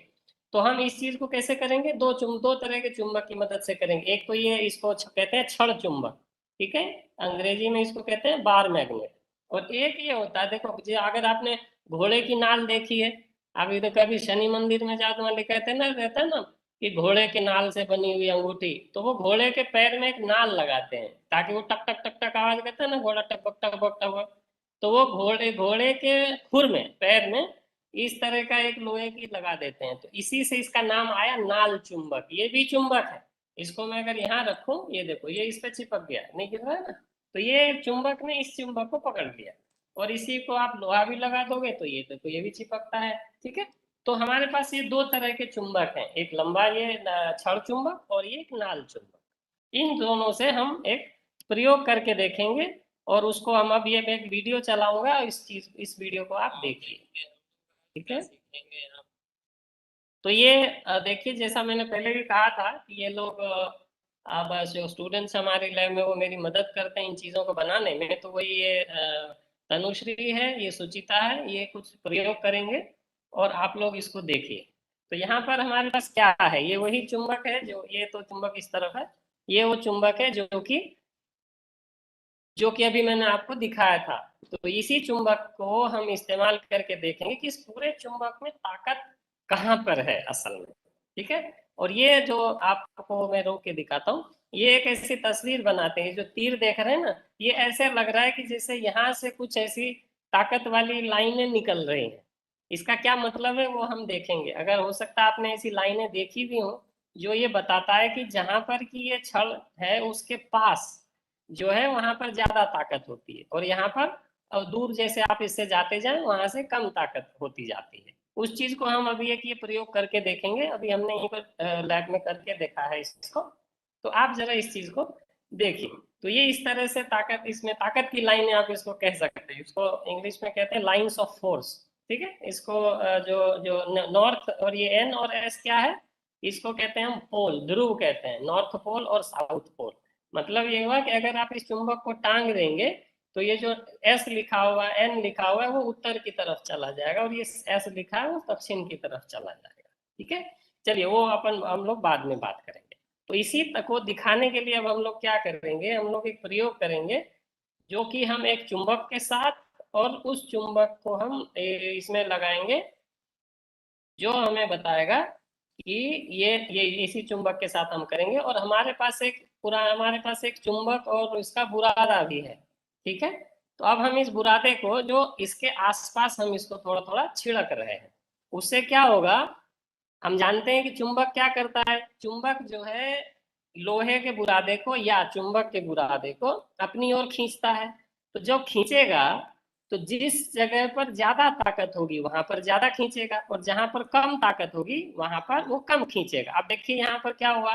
S4: तो हम इस चीज को कैसे करेंगे, दो तरह के चुंबक की मदद से करेंगे। एक तो ये इसको कहते हैं छड़ चुंबक, ठीक है, अंग्रेजी में इसको कहते हैं बार मैग्नेट। और एक ये होता है, देखो जो अगर आपने घोड़े की नाल देखी है, आप इधर कभी शनि मंदिर में जाते वाले कहते हैं ना, रहता है ना कि घोड़े के नाल से बनी हुई अंगूठी, तो वो घोड़े के पैर में एक नाल लगाते हैं ताकि वो टक टक टक टक आवाज करता है ना, घोड़ा टपक टपक टपक। तो वो घोड़े के खुर में, पैर में इस तरह का एक लोहे की लगा देते हैं। तो इसी से इसका नाम आया नाल चुंबक। ये भी चुंबक है, इसको मैं अगर यहाँ रखूं, ये देखो ये इस पे चिपक गया, नहीं गिर रहा है ना। तो ये चुंबक ने इस चुंबक को पकड़ लिया। और इसी को आप लोहा भी लगा दोगे तो ये देखो ये भी चिपकता है, ठीक है। तो हमारे पास ये दो तरह के चुंबक हैं, एक लंबा ये छड़ चुंबक और ये एक नाल चुंबक। इन दोनों से हम एक प्रयोग करके देखेंगे और उसको हम अब ये मैं एक वीडियो चलाऊंगा, इस वीडियो को आप देखिए, ठीक है। तो ये देखिए जैसा मैंने पहले भी कहा था कि ये लोग बस जो स्टूडेंट्स हमारे लैब में वो मेरी मदद करते हैं इन चीज़ों को बनाने में। तो वही ये तनुश्री है, ये सुचिता है, ये कुछ प्रयोग करेंगे और आप लोग इसको देखिए। तो यहाँ पर हमारे पास क्या है, ये वही चुंबक है जो, ये तो चुंबक इस तरफ है, ये वो चुंबक है जो कि अभी मैंने आपको दिखाया था। तो इसी चुंबक को हम इस्तेमाल करके देखेंगे कि इस पूरे चुंबक में ताकत कहाँ पर है असल में, ठीक है। और ये जो आपको मैं रोक के दिखाता हूँ, ये एक ऐसी तस्वीर बनाते हैं, जो तीर देख रहे हैं ना, ये ऐसे लग रहा है कि जैसे यहाँ से कुछ ऐसी ताकत वाली लाइनें निकल रही हैं। इसका क्या मतलब है वो हम देखेंगे। अगर हो सकता है आपने ऐसी लाइनें देखी भी हो, जो ये बताता है कि जहां पर की ये छड़ है उसके पास जो है वहां पर ज्यादा ताकत होती है, और यहाँ पर और दूर जैसे आप इससे जाते जाएं वहां से कम ताकत होती जाती है। उस चीज को हम अभी एक ये प्रयोग करके देखेंगे, अभी हमने यहीं पर लैब में करके देखा है इसको। तो आप जरा इस चीज को देखिए। तो ये इस तरह से ताकत, इसमें ताकत की लाइनें आप इसको कह सकते हैं, इसको इंग्लिश में कहते हैं लाइन्स ऑफ फोर्स, ठीक है। इसको जो जो नॉर्थ और ये एन और एस क्या है, इसको कहते हैं हम पोल, ध्रुव कहते हैं, नॉर्थ पोल और साउथ पोल। मतलब ये हुआ कि अगर आप इस चुंबक को टांग देंगे तो ये जो एस लिखा हुआ है, एन लिखा हुआ है, वो उत्तर की तरफ चला जाएगा और ये एस लिखा है वो दक्षिण की तरफ चला जाएगा, ठीक है। चलिए वो अपन हम लोग बाद में बात करेंगे। तो इसी तक को दिखाने के लिए अब हम लोग क्या करेंगे, हम लोग एक प्रयोग करेंगे, जो कि हम एक चुंबक के साथ और उस चुंबक को हम इसमें लगाएंगे, जो हमें बताएगा कि ये इसी चुंबक के साथ हम करेंगे। और हमारे पास एक पूरा हमारे पास एक चुंबक और इसका बुरादा भी है, ठीक है। तो अब हम इस बुरादे को जो इसके आसपास हम इसको थोड़ा थोड़ा छिड़क रहे हैं, उससे क्या होगा, हम जानते हैं कि चुंबक क्या करता है, चुंबक जो है लोहे के बुरादे को या चुंबक के बुरादे को अपनी ओर खींचता है। तो जब खींचेगा तो जिस जगह पर ज्यादा ताकत होगी वहां पर ज्यादा खींचेगा, और जहां पर कम ताकत होगी वहां पर वो कम खींचेगा। अब देखिए यहाँ पर क्या हुआ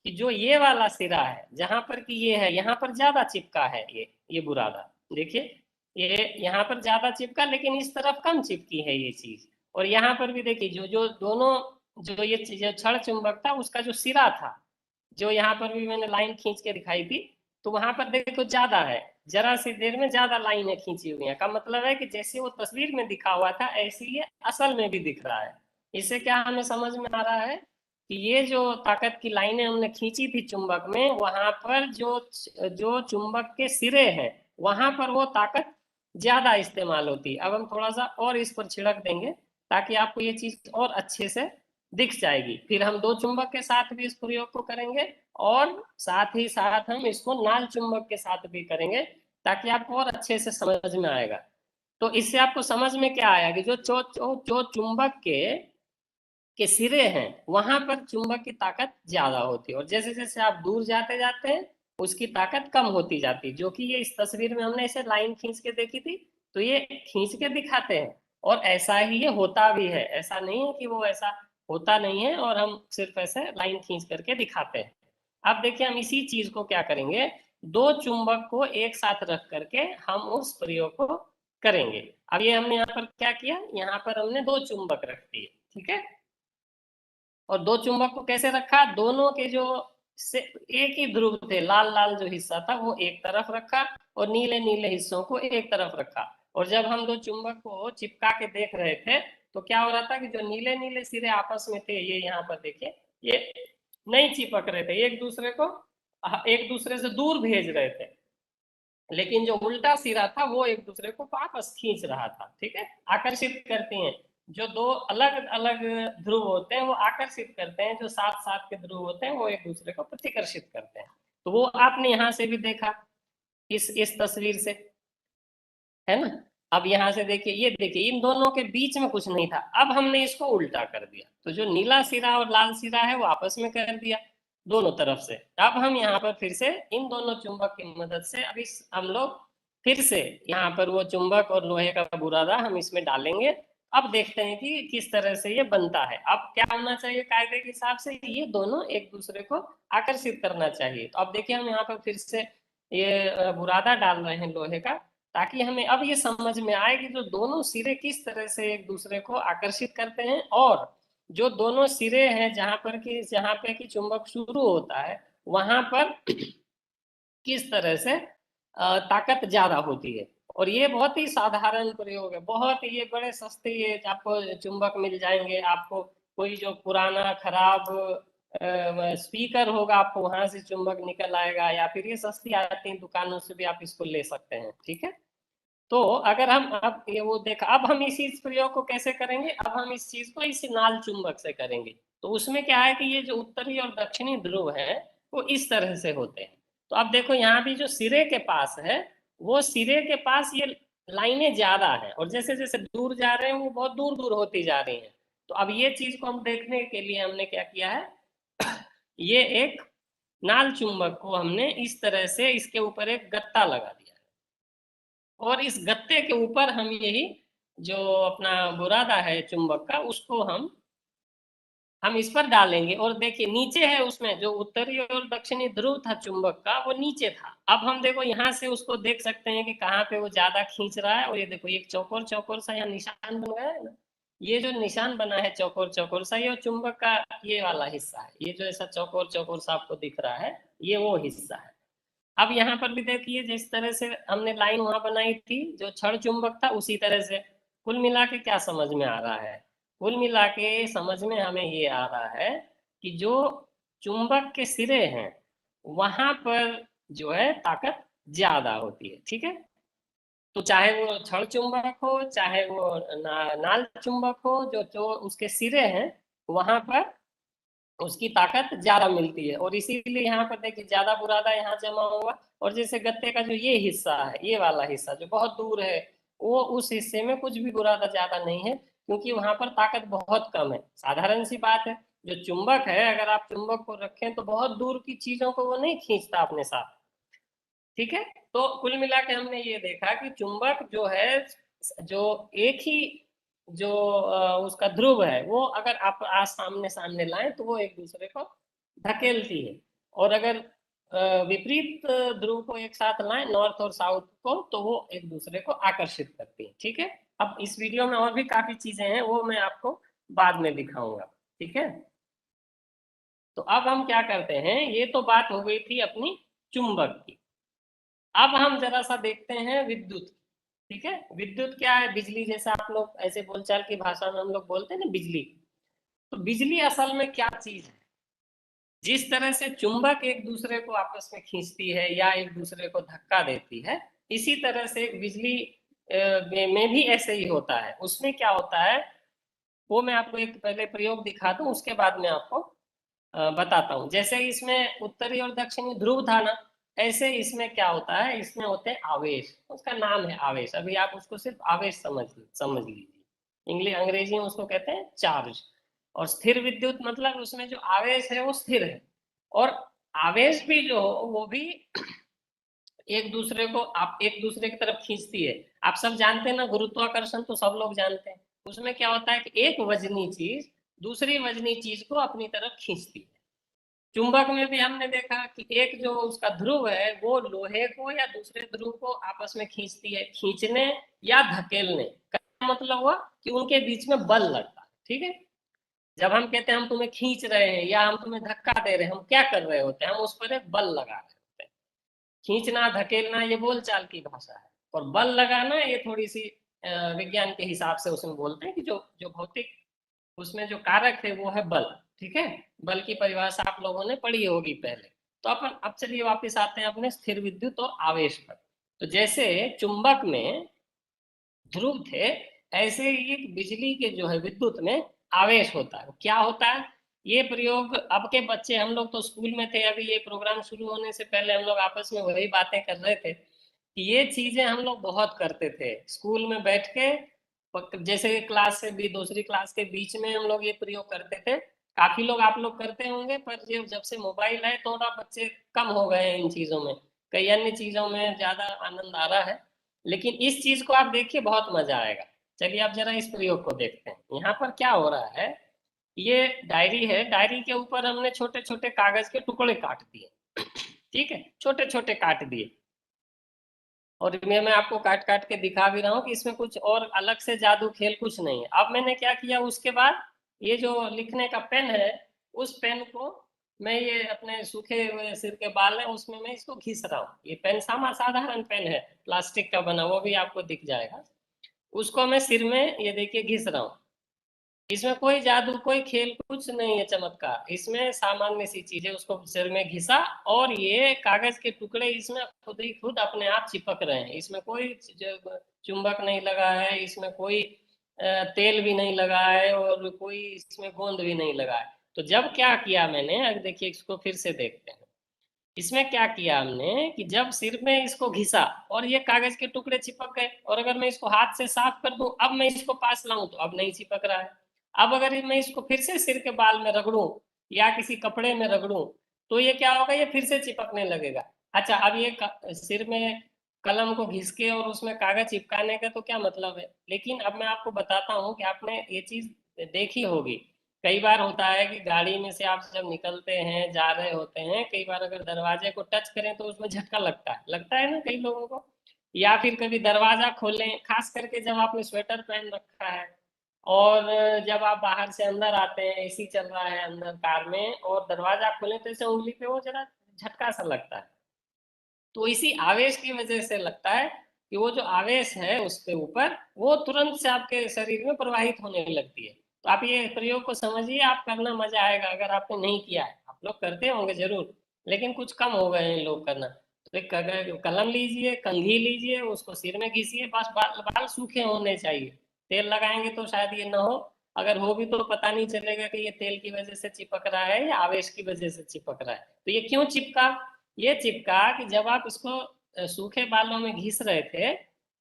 S4: कि जो ये वाला सिरा है जहां पर कि ये है, यहाँ पर ज्यादा चिपका है ये बुरादा, देखिए ये यहाँ पर ज्यादा चिपका लेकिन इस तरफ कम चिपकी है ये चीज। और यहाँ पर भी देखिए जो जो दोनों जो ये जो छड़ चुंबक था उसका जो सिरा था, जो यहाँ पर भी मैंने लाइन खींच के दिखाई थी, तो वहां पर देखो ज्यादा है, जरा सी देर में ज्यादा लाइनें खींची हुई हैं। का मतलब है कि जैसे वो तस्वीर में दिखा हुआ था ऐसे ये असल में भी दिख रहा है। इससे क्या हमें समझ में आ रहा है कि ये जो ताकत की लाइनें हमने खींची थी चुंबक में, वहां पर जो जो चुंबक के सिरे हैं वहां पर वो ताकत ज्यादा इस्तेमाल होती है। अब हम थोड़ा सा और इस पर छिड़क देंगे ताकि आपको ये चीज और अच्छे से दिख जाएगी। फिर हम दो चुंबक के साथ भी इस प्रयोग को करेंगे और साथ ही साथ हम इसको नाल चुंबक के साथ भी करेंगे ताकि आपको और अच्छे से समझ में आएगा। तो इससे आपको समझ में क्या आया कि जो चुंबक के सिरे हैं वहां पर चुंबक की ताकत ज्यादा होती है, और जैसे जैसे आप दूर जाते जाते हैं उसकी ताकत कम होती जाती है। जो कि ये इस तस्वीर में हमने इसे लाइन खींच के देखी थी, तो ये खींच के दिखाते हैं और ऐसा ही ये होता भी है। ऐसा नहीं है कि वो ऐसा होता नहीं है और हम सिर्फ ऐसे लाइन खींच करके दिखाते हैं। अब देखिए हम इसी चीज को क्या करेंगे, दो चुंबक को एक साथ रख करके हम उस प्रयोग को करेंगे। अब ये हमने यहाँ पर क्या किया, यहाँ पर हमने दो चुंबक रख दिए, ठीक है। और दो चुंबक को कैसे रखा, दोनों के जो से एक ही ध्रुव थे, लाल लाल जो हिस्सा था वो एक तरफ रखा और नीले नीले हिस्सों को एक तरफ रखा। और जब हम दो चुंबक को चिपका के देख रहे थे तो क्या हो रहा था कि जो नीले नीले सिरे आपस में थे, ये यहाँ पर देखिए, ये नहीं चिपक रहे थे, एक दूसरे को एक दूसरे से दूर भेज रहे थे, लेकिन जो उल्टा सिरा था वो एक दूसरे को वापस खींच रहा था, ठीक है। आकर्षित करती हैं, जो दो अलग अलग ध्रुव होते हैं वो आकर्षित करते हैं, जो साथ साथ के ध्रुव होते हैं वो एक दूसरे को प्रतिकर्षित करते हैं। तो वो आपने यहाँ से भी देखा इस तस्वीर से, है ना। अब यहाँ से देखिए, ये देखिए इन दोनों के बीच में कुछ नहीं था, अब हमने इसको उल्टा कर दिया, तो जो नीला सिरा और लाल सिरा है वो आपस में कर दिया दोनों तरफ से। अब हम यहाँ पर फिर से इन दोनों चुंबक की मदद से अभी हम लोग फिर से यहाँ पर वो चुंबक और लोहे का बुरादा हम इसमें डालेंगे। अब देखते हैं कि किस तरह से ये बनता है। अब क्या होना चाहिए कायदे के हिसाब से, ये दोनों एक दूसरे को आकर्षित करना चाहिए। तो अब देखिए हम यहाँ पर फिर से ये बुरादा डाल रहे हैं लोहे का, ताकि हमें अब ये समझ में आए कि जो दोनों सिरे किस तरह से एक दूसरे को आकर्षित करते हैं, और जो दोनों सिरे हैं जहाँ पे कि चुंबक शुरू होता है वहां पर किस तरह से ताकत ज्यादा होती है। और ये बहुत ही साधारण प्रयोग है, बहुत ही ये बड़े सस्ते ये आपको चुंबक मिल जाएंगे। आपको कोई जो पुराना खराब स्पीकर होगा आपको वहां से चुंबक निकल आएगा, या फिर ये सस्ती आती है दुकानों से भी आप इसको ले सकते हैं, ठीक है। तो अगर हम अब ये वो देखा, अब हम इसी प्रयोग को कैसे करेंगे, अब हम इस चीज को इस नाल चुंबक से करेंगे। तो उसमें क्या है कि ये जो उत्तरी और दक्षिणी ध्रुव है वो इस तरह से होते हैं। तो अब देखो यहाँ भी जो सिरे के पास है, वो सिरे के पास ये लाइनें ज्यादा है, और जैसे जैसे दूर जा रहे हैं वो बहुत दूर दूर होती जा रही हैं। तो अब ये चीज को हम देखने के लिए हमने क्या किया है, ये एक नाल चुंबक को हमने इस तरह से इसके ऊपर एक गत्ता लगा दिया, और इस गत्ते के ऊपर हम यही जो अपना बुरादा है चुंबक का उसको हम इस पर डालेंगे। और देखिए नीचे है, उसमें जो उत्तरी और दक्षिणी ध्रुव था चुंबक का वो नीचे था। अब हम देखो यहाँ से उसको देख सकते हैं कि कहाँ पे वो ज्यादा खींच रहा है। और ये देखो एक चौकोर चौकोर सा यहाँ निशान बन गया है ना, ये जो निशान बना है चौकोर चौकोर सा, ये चुंबक का ये वाला हिस्सा है, ये जो ऐसा चौकोर चौकोर सा आपको दिख रहा है ये वो हिस्सा है। अब यहाँ पर भी देखिए जिस तरह से हमने लाइन वहां बनाई थी जो छड़ चुंबक था उसी तरह से। कुल मिला के क्या समझ में आ रहा है, कुल मिला के समझ में हमें ये आ रहा है कि जो चुंबक के सिरे हैं वहां पर जो है ताकत ज्यादा होती है, ठीक है। तो चाहे वो छड़ चुंबक हो चाहे वो नाल चुंबक हो, जो उसके सिरे हैं वहां पर उसकी ताकत ज्यादा मिलती है। और इसीलिए यहाँ पर देखिए ज्यादा बुरादा यहाँ जमा हुआ, और जैसे गत्ते का जो ये हिस्सा है, ये वाला हिस्सा जो बहुत दूर है, वो उस हिस्से में कुछ भी बुरादा ज्यादा नहीं है, क्योंकि वहां पर ताकत बहुत कम है। साधारण सी बात है, जो चुंबक है, अगर आप चुंबक को रखें तो बहुत दूर की चीजों को वो नहीं खींचता अपने साथ। ठीक है, तो कुल मिला के हमने ये देखा कि चुंबक जो है, जो एक ही जो उसका ध्रुव है, वो अगर आप आज सामने सामने लाएं तो वो एक दूसरे को धकेलती है। और अगर विपरीत ध्रुव को एक साथ लाएं, नॉर्थ और साउथ को, तो वो एक दूसरे को आकर्षित करती है। ठीक है, अब इस वीडियो में और भी काफी चीजें हैं, वो मैं आपको बाद में दिखाऊंगा। ठीक है, तो अब हम क्या करते हैं, ये तो बात हो गई थी अपनी चुंबक की। अब हम जरा सा देखते हैं विद्युत। ठीक है, विद्युत क्या है? बिजली, जैसे आप लोग ऐसे बोलचाल की भाषा में हम लोग बोलते हैं ना बिजली। तो बिजली असल में क्या चीज है? जिस तरह से चुंबक एक दूसरे को आपस में खींचती है या एक दूसरे को धक्का देती है, इसी तरह से बिजली में भी ऐसे ही होता है। उसमें क्या होता है, वो मैं आपको एक पहले प्रयोग दिखा दूं, उसके बाद में आपको बताता हूँ। जैसे इसमें उत्तरी और दक्षिणी ध्रुव था ना, ऐसे इसमें क्या होता है, इसमें होते हैं आवेश। उसका नाम है आवेश, अभी आप उसको सिर्फ आवेश समझ लीजिए। इंग्लिश अंग्रेजी में उसको कहते हैं चार्ज। और स्थिर विद्युत मतलब उसमें जो आवेश है वो स्थिर है, और आवेश भी जो हो वो भी एक दूसरे को आप एक दूसरे की तरफ खींचती है। आप सब जानते हैं ना, गुरुत्वाकर्षण तो सब लोग जानते हैं। उसमें क्या होता है कि एक वजनी चीज दूसरी वजनी चीज को अपनी तरफ खींचती है। चुंबक में भी हमने देखा कि एक जो उसका ध्रुव है वो लोहे को या दूसरे ध्रुव को आपस में खींचती है। खींचने या धकेलने का मतलब हुआ कि उनके बीच में बल लगता है। ठीक है, जब हम कहते हैं हम तुम्हें खींच रहे हैं या हम तुम्हें धक्का दे रहे हैं, हम क्या कर रहे होते हैं? हम उस पर एक बल लगा रहे होते हैं। खींचना धकेलना ये बोलचाल की भाषा है, और बल लगाना ये थोड़ी सी विज्ञान के हिसाब से उसमें बोलते हैं कि जो जो भौतिक उसमें जो कारक है वो है बल। ठीक है, बल की परिभाषा आप लोगों ने पढ़ी होगी पहले। तो अपन अब चलिए वापस आते हैं अपने स्थिर विद्युत और आवेश पर। तो जैसे चुंबक में ध्रुव थे, ऐसे ही बिजली के जो है विद्युत में आवेश होता है। क्या होता है? ये प्रयोग अब के बच्चे, हम लोग तो स्कूल में थे, अभी ये प्रोग्राम शुरू होने से पहले हम लोग आपस में वही बातें कर रहे थे कि ये चीजें हम लोग बहुत करते थे स्कूल में बैठ के। जैसे क्लास से भी दूसरी क्लास के बीच में हम लोग ये प्रयोग करते थे। काफी लोग आप लोग करते होंगे, पर ये जब से मोबाइल है थोड़ा बच्चे कम हो गए हैं इन चीजों में, कई अन्य चीजों में ज्यादा आनंद आ रहा है। लेकिन इस चीज को आप देखिए, बहुत मजा आएगा। चलिए आप जरा इस प्रयोग को देखते हैं। यहाँ पर क्या हो रहा है, ये डायरी है, डायरी के ऊपर हमने छोटे छोटे कागज के टुकड़े काट दिए। ठीक है, छोटे छोटे काट दिए, और मैं आपको काट काट के दिखा भी रहा हूँ कि इसमें कुछ और अलग से जादू खेल कुछ नहीं है। अब मैंने क्या किया, उसके बाद ये जो लिखने का पेन है, उस पेन को मैं ये अपने सूखे हुए सिर के बाल है उसमें मैं इसको घिस रहा हूँ। ये पेन साधारण पेन है, प्लास्टिक का बना, वो भी आपको दिख जाएगा। उसको मैं सिर में ये देखिए घिस रहा हूँ। इसमें कोई जादू कोई खेल कुछ नहीं है, चमत्कार। इसमें सामान्य सी चीजें, उसको सिर में घिसा और ये कागज के टुकड़े इसमें खुद ही खुद अपने आप चिपक रहे हैं। इसमें कोई चुंबक नहीं लगा है, इसमें कोई तेल भी नहीं लगा है, और कोई इसमें गोंद भी नहीं लगा है। तो जब क्या किया मैंने, अब देखिए इसको फिर से देखते हैं। इसमें क्या किया हमने कि जब सिर में इसको घिसा और ये कागज के टुकड़े चिपक गए, और अगर मैं इसको हाथ से साफ कर दूं, अब मैं इसको पास लाऊं तो अब नहीं चिपक रहा है। अब अगर मैं इसको फिर से सिर के बाल में रगड़ूं या किसी कपड़े में रगड़ूं, तो ये क्या होगा, ये फिर से चिपकने लगेगा। अच्छा, अब ये सिर में कलम को घिस के और उसमें कागज चिपकाने का तो क्या मतलब है? लेकिन अब मैं आपको बताता हूँ कि आपने ये चीज देखी होगी। कई बार होता है कि गाड़ी में से आप जब निकलते हैं, जा रहे होते हैं, कई बार अगर दरवाजे को टच करें तो उसमें झटका लगता है ना कई लोगों को। या फिर कभी दरवाजा खोलें, खास करके जब आपने स्वेटर पहन रखा है, और जब आप बाहर से अंदर आते हैं, एसी चल रहा है अंदर कार में, और दरवाजा खोलें तो ऐसे उंगली पे वो जरा झटका सा लगता है। तो इसी आवेश की वजह से लगता है कि वो जो आवेश है उसके ऊपर, वो तुरंत से आपके शरीर में प्रवाहित होने लगती है। तो आप ये प्रयोग को समझिए, आप करना, मजा आएगा। अगर आपने नहीं किया है, आप लोग करते होंगे जरूर, लेकिन कुछ कम हो गए हैं लोग करना। तो एक कलम लीजिए, कंघी लीजिए, उसको सिर में घिसिए, बस बाल बाल सूखे होने चाहिए। तेल लगाएंगे तो शायद ये ना हो, अगर हो भी तो पता नहीं चलेगा कि ये तेल की वजह से चिपक रहा है या आवेश की वजह से चिपक रहा है। तो ये क्यों चिपका? ये चिपका कि जब आप इसको सूखे बालों में घिस रहे थे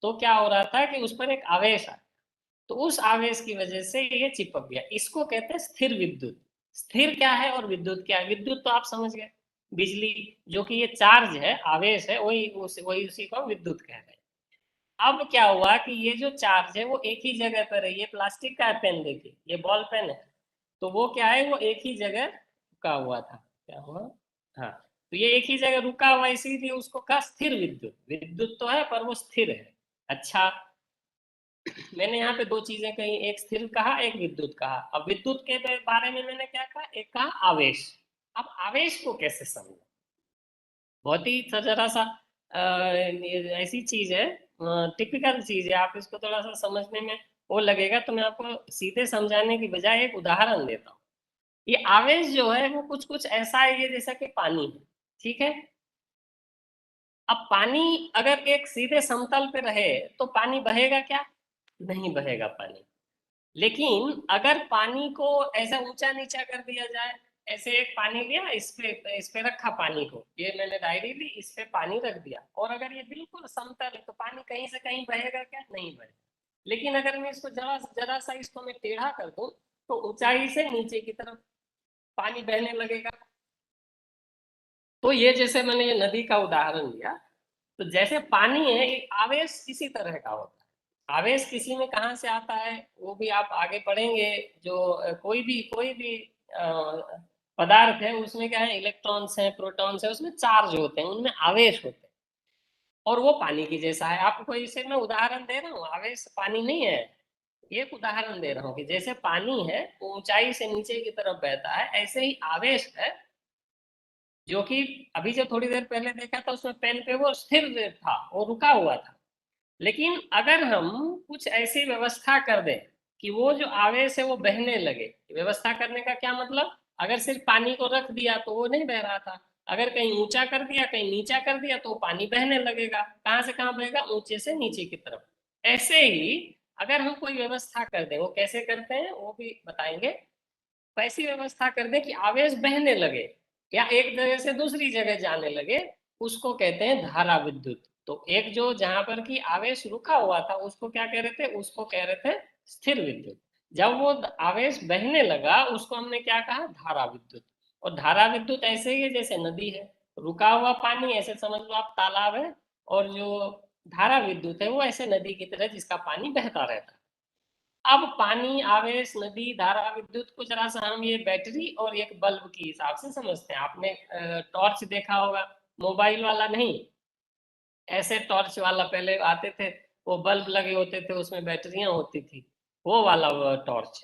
S4: तो क्या हो रहा था कि उस पर एक आवेश आ, तो उस आवेश की वजह से ये चिपक गया। इसको कहते हैं स्थिर विद्युत। स्थिर क्या है और विद्युत क्या है? विद्युत तो आप समझ गए, बिजली, जो कि ये चार्ज है, आवेश है, वही उसी को विद्युत कह रहे हैं। अब क्या हुआ कि ये जो चार्ज है वो एक ही जगह पर है। ये प्लास्टिक का पेन, देखिए ये बॉल पेन है, तो वो क्या है, वो एक ही जगह रुका हुआ था। क्या हुआ? हाँ, तो ये एक ही जगह रुका हुआ, इसीलिए उसको कहा स्थिर विद्युत। विद्युत तो है पर वो स्थिर है। अच्छा, मैंने यहाँ पे दो चीजें कही, एक स्थिर कहा, एक विद्युत कहा। अब विद्युत के बारे में मैंने क्या कहा? एक कहा आवेश। अब आवेश को कैसे समझें? बहुत ही जरा सा ऐसी चीज है, टिपिकल चीज है, आप इसको थोड़ा सा समझने में वो लगेगा, तो मैं आपको सीधे समझाने की बजाय एक उदाहरण देता हूँ। ये आवेश जो है वो कुछ कुछ ऐसा है, ये जैसा कि पानी है, ठीक है। अब पानी अगर एक सीधे समतल पे रहे तो पानी बहेगा क्या? नहीं बहेगा पानी। लेकिन अगर पानी को ऐसा ऊंचा नीचा कर दिया जाए, ऐसे एक पानी लिया, इस पे रखा पानी को, ये मैंने डायरी ली, इस पे पानी रख दिया, और अगर ये बिल्कुल समतल है तो पानी कहीं से कहीं बहेगा क्या? नहीं बहेगा। लेकिन अगर मैं इसको जरा जरा सा इसको मैं टेढ़ा कर दूं तो ऊंचाई से नीचे की तरफ पानी बहने लगेगा। तो ये जैसे मैंने ये नदी का उदाहरण लिया, तो जैसे पानी है, एक आवेश इसी तरह का होता है। आवेश किसी में कहाँ से आता है वो भी आप आगे पढ़ेंगे। जो कोई भी पदार्थ है, उसमें क्या है, इलेक्ट्रॉन्स हैं, प्रोटॉन्स है, उसमें चार्ज होते हैं, उनमें आवेश होते हैं, और वो पानी की जैसा है। आपको इसे मैं उदाहरण दे रहा हूँ, आवेश पानी नहीं है, एक उदाहरण दे रहा हूँ कि जैसे पानी है वो ऊंचाई से नीचे की तरफ बहता है, ऐसे ही आवेश है, जो कि अभी जो थोड़ी देर पहले देखा था उसमें पेन पे वो स्थिर था, वो रुका हुआ था। लेकिन अगर हम कुछ ऐसी व्यवस्था कर दें कि वो जो आवेश है वो बहने लगे, व्यवस्था करने का क्या मतलब, अगर सिर्फ पानी को रख दिया तो वो नहीं बह रहा था, अगर कहीं ऊंचा कर दिया, कहीं नीचा कर दिया, तो पानी बहने लगेगा। कहाँ से कहाँ बहेगा? ऊंचे से नीचे की तरफ। ऐसे ही अगर हम कोई व्यवस्था कर दें, वो कैसे करते हैं वो भी बताएंगे, वैसी व्यवस्था कर दें कि आवेश बहने लगे या एक जगह से दूसरी जगह जाने लगे, उसको कहते हैं धारा विद्युत। तो एक जो जहां पर कि आवेश रुका हुआ था उसको क्या कह रहे थे? उसको कह रहे थे स्थिर विद्युत। जब वो आवेश बहने लगा उसको हमने क्या कहा? धारा विद्युत। और धारा विद्युत ऐसे ही है जैसे नदी है, रुका हुआ पानी ऐसे समझ लो आप तालाब है, और जो धारा विद्युत है वो ऐसे नदी की तरह जिसका पानी बहता रहता है। अब पानी, आवेश, नदी, धारा, विद्युत को जरा सा हम ये बैटरी और एक बल्ब के हिसाब से समझते हैं। आपने टॉर्च देखा होगा, मोबाइल वाला नहीं, ऐसे टॉर्च वाला पहले आते थे, वो बल्ब लगे होते थे, उसमें बैटरियां होती थी, वो वाला टॉर्च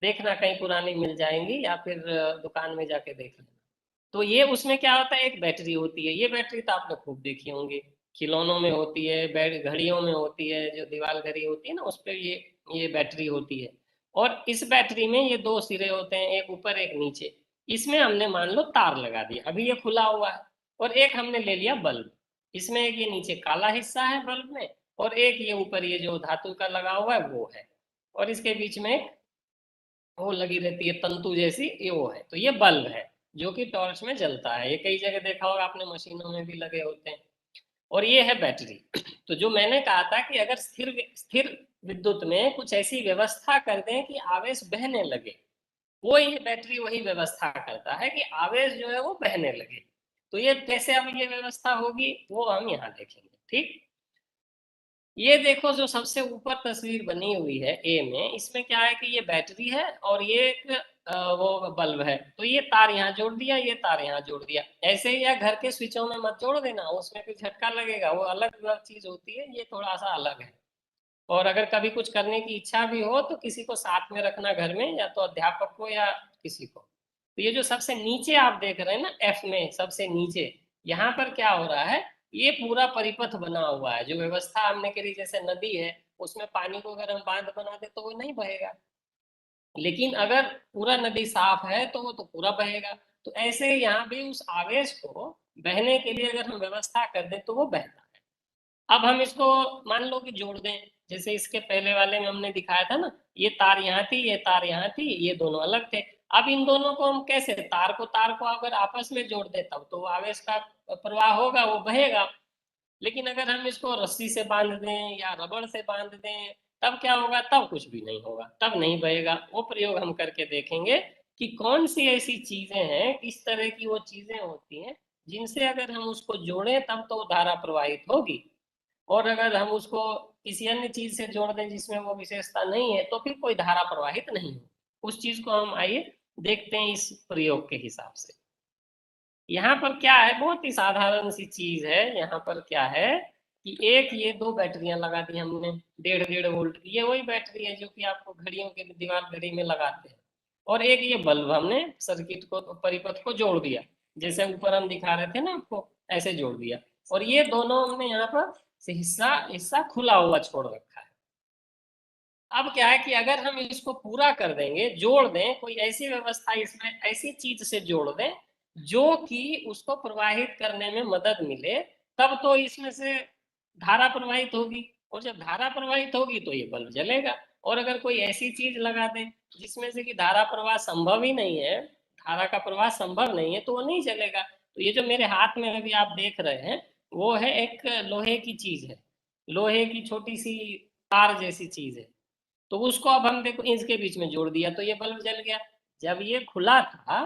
S4: देखना, कहीं पुरानी मिल जाएंगी या फिर दुकान में जाके देख लेना। तो ये उसमें क्या होता है, एक बैटरी होती है। ये बैटरी तो आपने खूब देखी होंगी, खिलौनों में होती है, घड़ियों में होती है, जो दीवार घड़ी होती है ना, उस पर ये बैटरी होती है। और इस बैटरी में ये दो सिरे होते हैं, एक ऊपर एक नीचे। इसमें हमने मान लो तार लगा दिया, अभी ये खुला हुआ है, और एक हमने ले लिया बल्ब। इसमें एक ये नीचे काला हिस्सा है बल्ब में, और एक ये ऊपर ये जो धातु का लगा हुआ है वो है, और इसके बीच में एक वो लगी रहती है तंतु जैसी, ये वो है। तो ये बल्ब है जो कि टॉर्च में जलता है, ये कई जगह देखा होगा आपने, मशीनों में भी लगे होते हैं। और ये है बैटरी। तो जो मैंने कहा था कि अगर स्थिर विद्युत में कुछ ऐसी व्यवस्था कर दें कि आवेश बहने लगे, वो ये बैटरी वही व्यवस्था करता है कि आवेश जो है वो बहने लगे। तो ये कैसे अब ये व्यवस्था होगी वो हम यहाँ देखेंगे, ठीक। ये देखो जो सबसे ऊपर तस्वीर बनी हुई है ए में, इसमें क्या है कि ये बैटरी है और ये एक वो बल्ब है। तो ये तार यहाँ जोड़ दिया, ये तार यहाँ जोड़ दिया। ऐसे ही या घर के स्विचों में मत जोड़ देना, उसमें कोई झटका लगेगा, वो अलग चीज होती है, ये थोड़ा सा अलग है। और अगर कभी कुछ करने की इच्छा भी हो तो किसी को साथ में रखना घर में, या तो अध्यापक को या किसी को। तो ये जो सबसे नीचे आप देख रहे हैं ना, एफ में सबसे नीचे, यहाँ पर क्या हो रहा है, ये पूरा परिपथ बना हुआ है, जो व्यवस्था हमने करी, जैसे नदी है उसमें पानी को अगर हम बांध बना दे तो वो नहीं बहेगा, लेकिन अगर पूरा नदी साफ है तो वो तो पूरा बहेगा। तो ऐसे यहाँ भी उस आवेश को बहने के लिए अगर हम व्यवस्था कर दें तो वो बहता है। अब हम इसको मान लो कि जोड़ दें, जैसे इसके पहले वाले में हमने दिखाया था ना, ये तार यहाँ थी, ये तार यहाँ थी, ये दोनों अलग थे। अब इन दोनों को हम कैसे, तार को अगर आपस में जोड़ दे तब तो आवेश का प्रवाह होगा, वो बहेगा। लेकिन अगर हम इसको रस्सी से बांध दें या रबड़ से बांध दें तब क्या होगा, तब कुछ भी नहीं होगा, तब नहीं बहेगा। वो प्रयोग हम करके देखेंगे कि कौन सी ऐसी चीजें हैं, किस तरह की वो चीजें होती हैं जिनसे अगर हम उसको जोड़ें तब तो धारा प्रवाहित होगी, और अगर हम उसको किसी अन्य चीज से जोड़ दें जिसमें वो विशेषता नहीं है तो फिर कोई धारा प्रवाहित नहीं हो। उस चीज को हम आइए देखते हैं इस प्रयोग के हिसाब से। यहाँ पर क्या है, बहुत ही साधारण सी चीज है। यहाँ पर क्या है कि एक ये दो बैटरियां लगा दी हमने 1.5 वोल्ट की, ये वही बैटरी है जो कि आपको घड़ियों के दीवार घड़ी में लगाते हैं। और एक ये बल्ब हमने सर्किट को, परिपथ को जोड़ दिया, जैसे ऊपर हम दिखा रहे थे ना आपको, ऐसे जोड़ दिया। और ये दोनों हमने यहाँ पर से हिस्सा हिस्सा खुला हुआ छोड़ रखा है। अब क्या है कि अगर हम इसको पूरा कर देंगे, जोड़ दें, कोई ऐसी व्यवस्था इसमें ऐसी चीज से जोड़ दें जो कि उसको प्रवाहित करने में मदद मिले, तब तो इसमें से धारा प्रवाहित होगी। और जब धारा प्रवाहित होगी तो ये बल्ब जलेगा। और अगर कोई ऐसी चीज लगा दें जिसमें से कि धारा प्रवाह संभव ही नहीं है, धारा का प्रवाह संभव नहीं है, तो वो नहीं जलेगा। तो ये जो मेरे हाथ में अभी आप देख रहे हैं वो है एक लोहे की चीज है, लोहे की छोटी सी तार जैसी चीज है। तो उसको अब हम देखो इसके बीच में जोड़ दिया तो ये बल्ब जल गया। जब ये खुला था,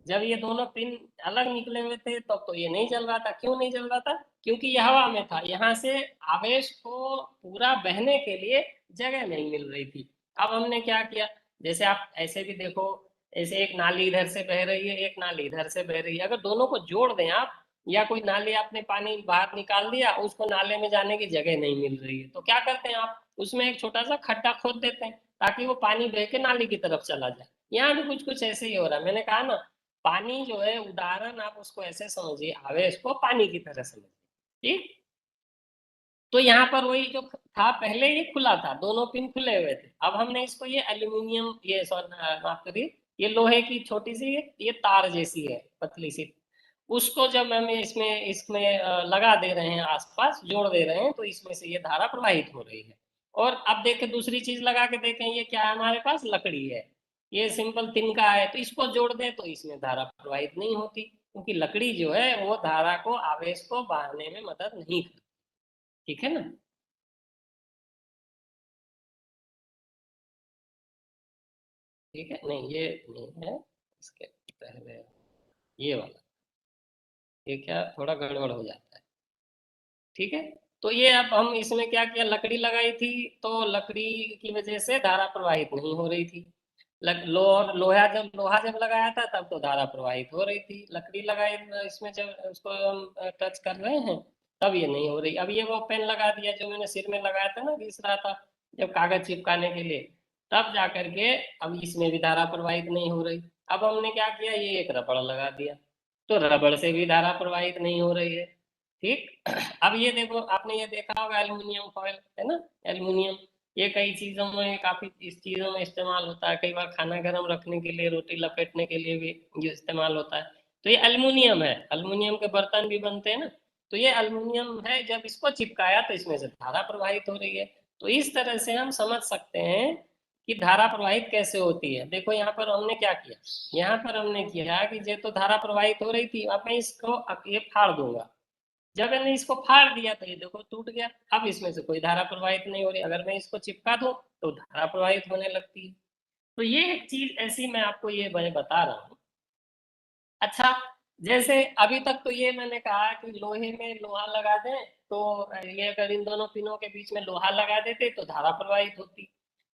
S4: जब ये दोनों पिन अलग निकले हुए थे तब तो ये नहीं जल रहा था। क्यों नहीं जल रहा था? क्योंकि ये हवा में था, यहाँ से आवेश को पूरा बहने के लिए जगह नहीं मिल रही थी। अब हमने क्या किया, जैसे आप ऐसे भी देखो, ऐसे एक नाली इधर से बह रही है, एक नाली इधर से बह रही है, अगर दोनों को जोड़ दें आप, या कोई नाली आपने पानी बाहर निकाल दिया, उसको नाले में जाने की जगह नहीं मिल रही है, तो क्या करते हैं आप, उसमें एक छोटा सा खड्डा खोद देते हैं ताकि वो पानी बह के नाली की तरफ चला जाए। यहाँ भी कुछ कुछ ऐसे ही हो रहा है। मैंने कहा ना, पानी जो है उदाहरण आप उसको ऐसे समझिए, आवेश को पानी की तरह समझिए, ठीक। तो यहाँ पर वही जो था, पहले ये खुला था, दोनों पिन खुले हुए थे। अब हमने इसको ये एल्यूमिनियम, ये सॉरी माफ करिए, ये लोहे की छोटी सी ये तार जैसी है, पतली सी, उसको जब हम इसमें इसमें लगा दे रहे हैं, आसपास जोड़ दे रहे हैं, तो इसमें से ये धारा प्रवाहित हो रही है। और अब देखें दूसरी चीज लगा के देखें, ये क्या है, हमारे पास लकड़ी है, ये सिंपल तिनका है, तो इसको जोड़ दें तो इसमें धारा प्रवाहित नहीं होती, क्योंकि लकड़ी जो है वो धारा को, आवेश को बहाने में मदद नहीं करती। ठीक है ना? ठीक है, नहीं ये नहीं है, इसके पहले ये वाला, ये क्या थोड़ा गड़बड़ हो जाता है। ठीक है, तो ये अब हम इसमें क्या किया, लकड़ी लगाई थी, तो लकड़ी की वजह से धारा प्रवाहित नहीं हो रही थी। लोहा जब लगाया था तब तो धारा प्रवाहित हो रही थी। लकड़ी लगाई इसमें जब उसको हम टच कर रहे हैं तब ये नहीं हो रही। अब ये वो पेन लगा दिया जो मैंने सिर में लगाया था ना, घिस रहा था जब कागज चिपकाने के लिए, तब जा करके अब इसमें भी धारा प्रवाहित नहीं हो रही। अब हमने क्या किया, ये एक रबड़ लगा दिया, तो रबड़ से भी धारा प्रवाहित नहीं हो रही है। ठीक। अब ये देखो, आपने ये देखा होगा एल्यूमिनियम फॉयल है ना, एल्यूमिनियम, ये कई चीजों में, काफी इस चीजों में इस्तेमाल होता है। कई बार खाना गर्म रखने के लिए, रोटी लपेटने के लिए भी ये इस्तेमाल होता है। तो ये एल्यूमिनियम है, एल्यूमिनियम के बर्तन भी बनते हैं ना, तो ये एल्यूमिनियम है, जब इसको चिपकाया तो इसमें से धारा प्रवाहित हो रही है। तो इस तरह से हम समझ सकते हैं कि धारा प्रवाहित कैसे होती है। देखो यहाँ पर हमने क्या किया, यहाँ पर हमने किया कि ये तो धारा प्रवाहित हो रही थी, अब मैं इसको अब ये फाड़ दूंगा। जब मैंने इसको फाड़ दिया तो ये देखो टूट गया, अब इसमें से कोई धारा प्रवाहित नहीं हो रही। अगर मैं इसको चिपका दूं तो धारा प्रवाहित होने लगती है। तो ये एक चीज ऐसी मैं आपको ये मैं बता रहा हूँ। अच्छा, जैसे अभी तक तो ये मैंने कहा कि लोहे में लोहा लगा दें, तो ये अगर इन दोनों पिनों के बीच में लोहा लगा देते तो धारा प्रवाहित होती।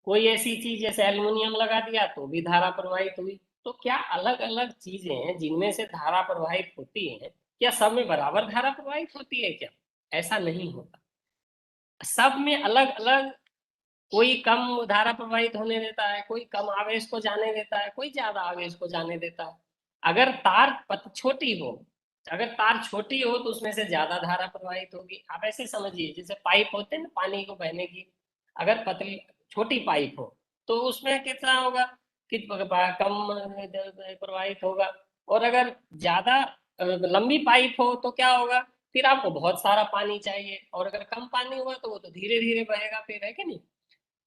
S4: कोई ऐसी चीज जैसे एल्युमिनियम लगा दिया तो भी धारा प्रवाहित हुई। तो क्या अलग अलग चीजें हैं जिनमें से धारा प्रवाहित होती है, क्या सब में बराबर धारा प्रवाहित होती है क्या? ऐसा नहीं होता, सब में अलग अलग, कोई कम धारा प्रवाहित होने देता है, कोई कम आवेश को जाने देता है, कोई ज्यादा आवेश को जाने देता है। अगर तार छोटी हो, अगर तार छोटी हो तो उसमें से ज्यादा धारा प्रवाहित होगी। आप ऐसे समझिए जैसे पाइप होते हैं ना पानी को बहने की, अगर पतली छोटी पाइप हो तो उसमें कितना होगा कि कम प्रवाहित होगा। और अगर ज्यादा लंबी पाइप हो तो क्या होगा फिर आपको बहुत सारा पानी चाहिए, और अगर कम पानी हुआ तो वो तो धीरे धीरे बहेगा फिर, है कि नहीं,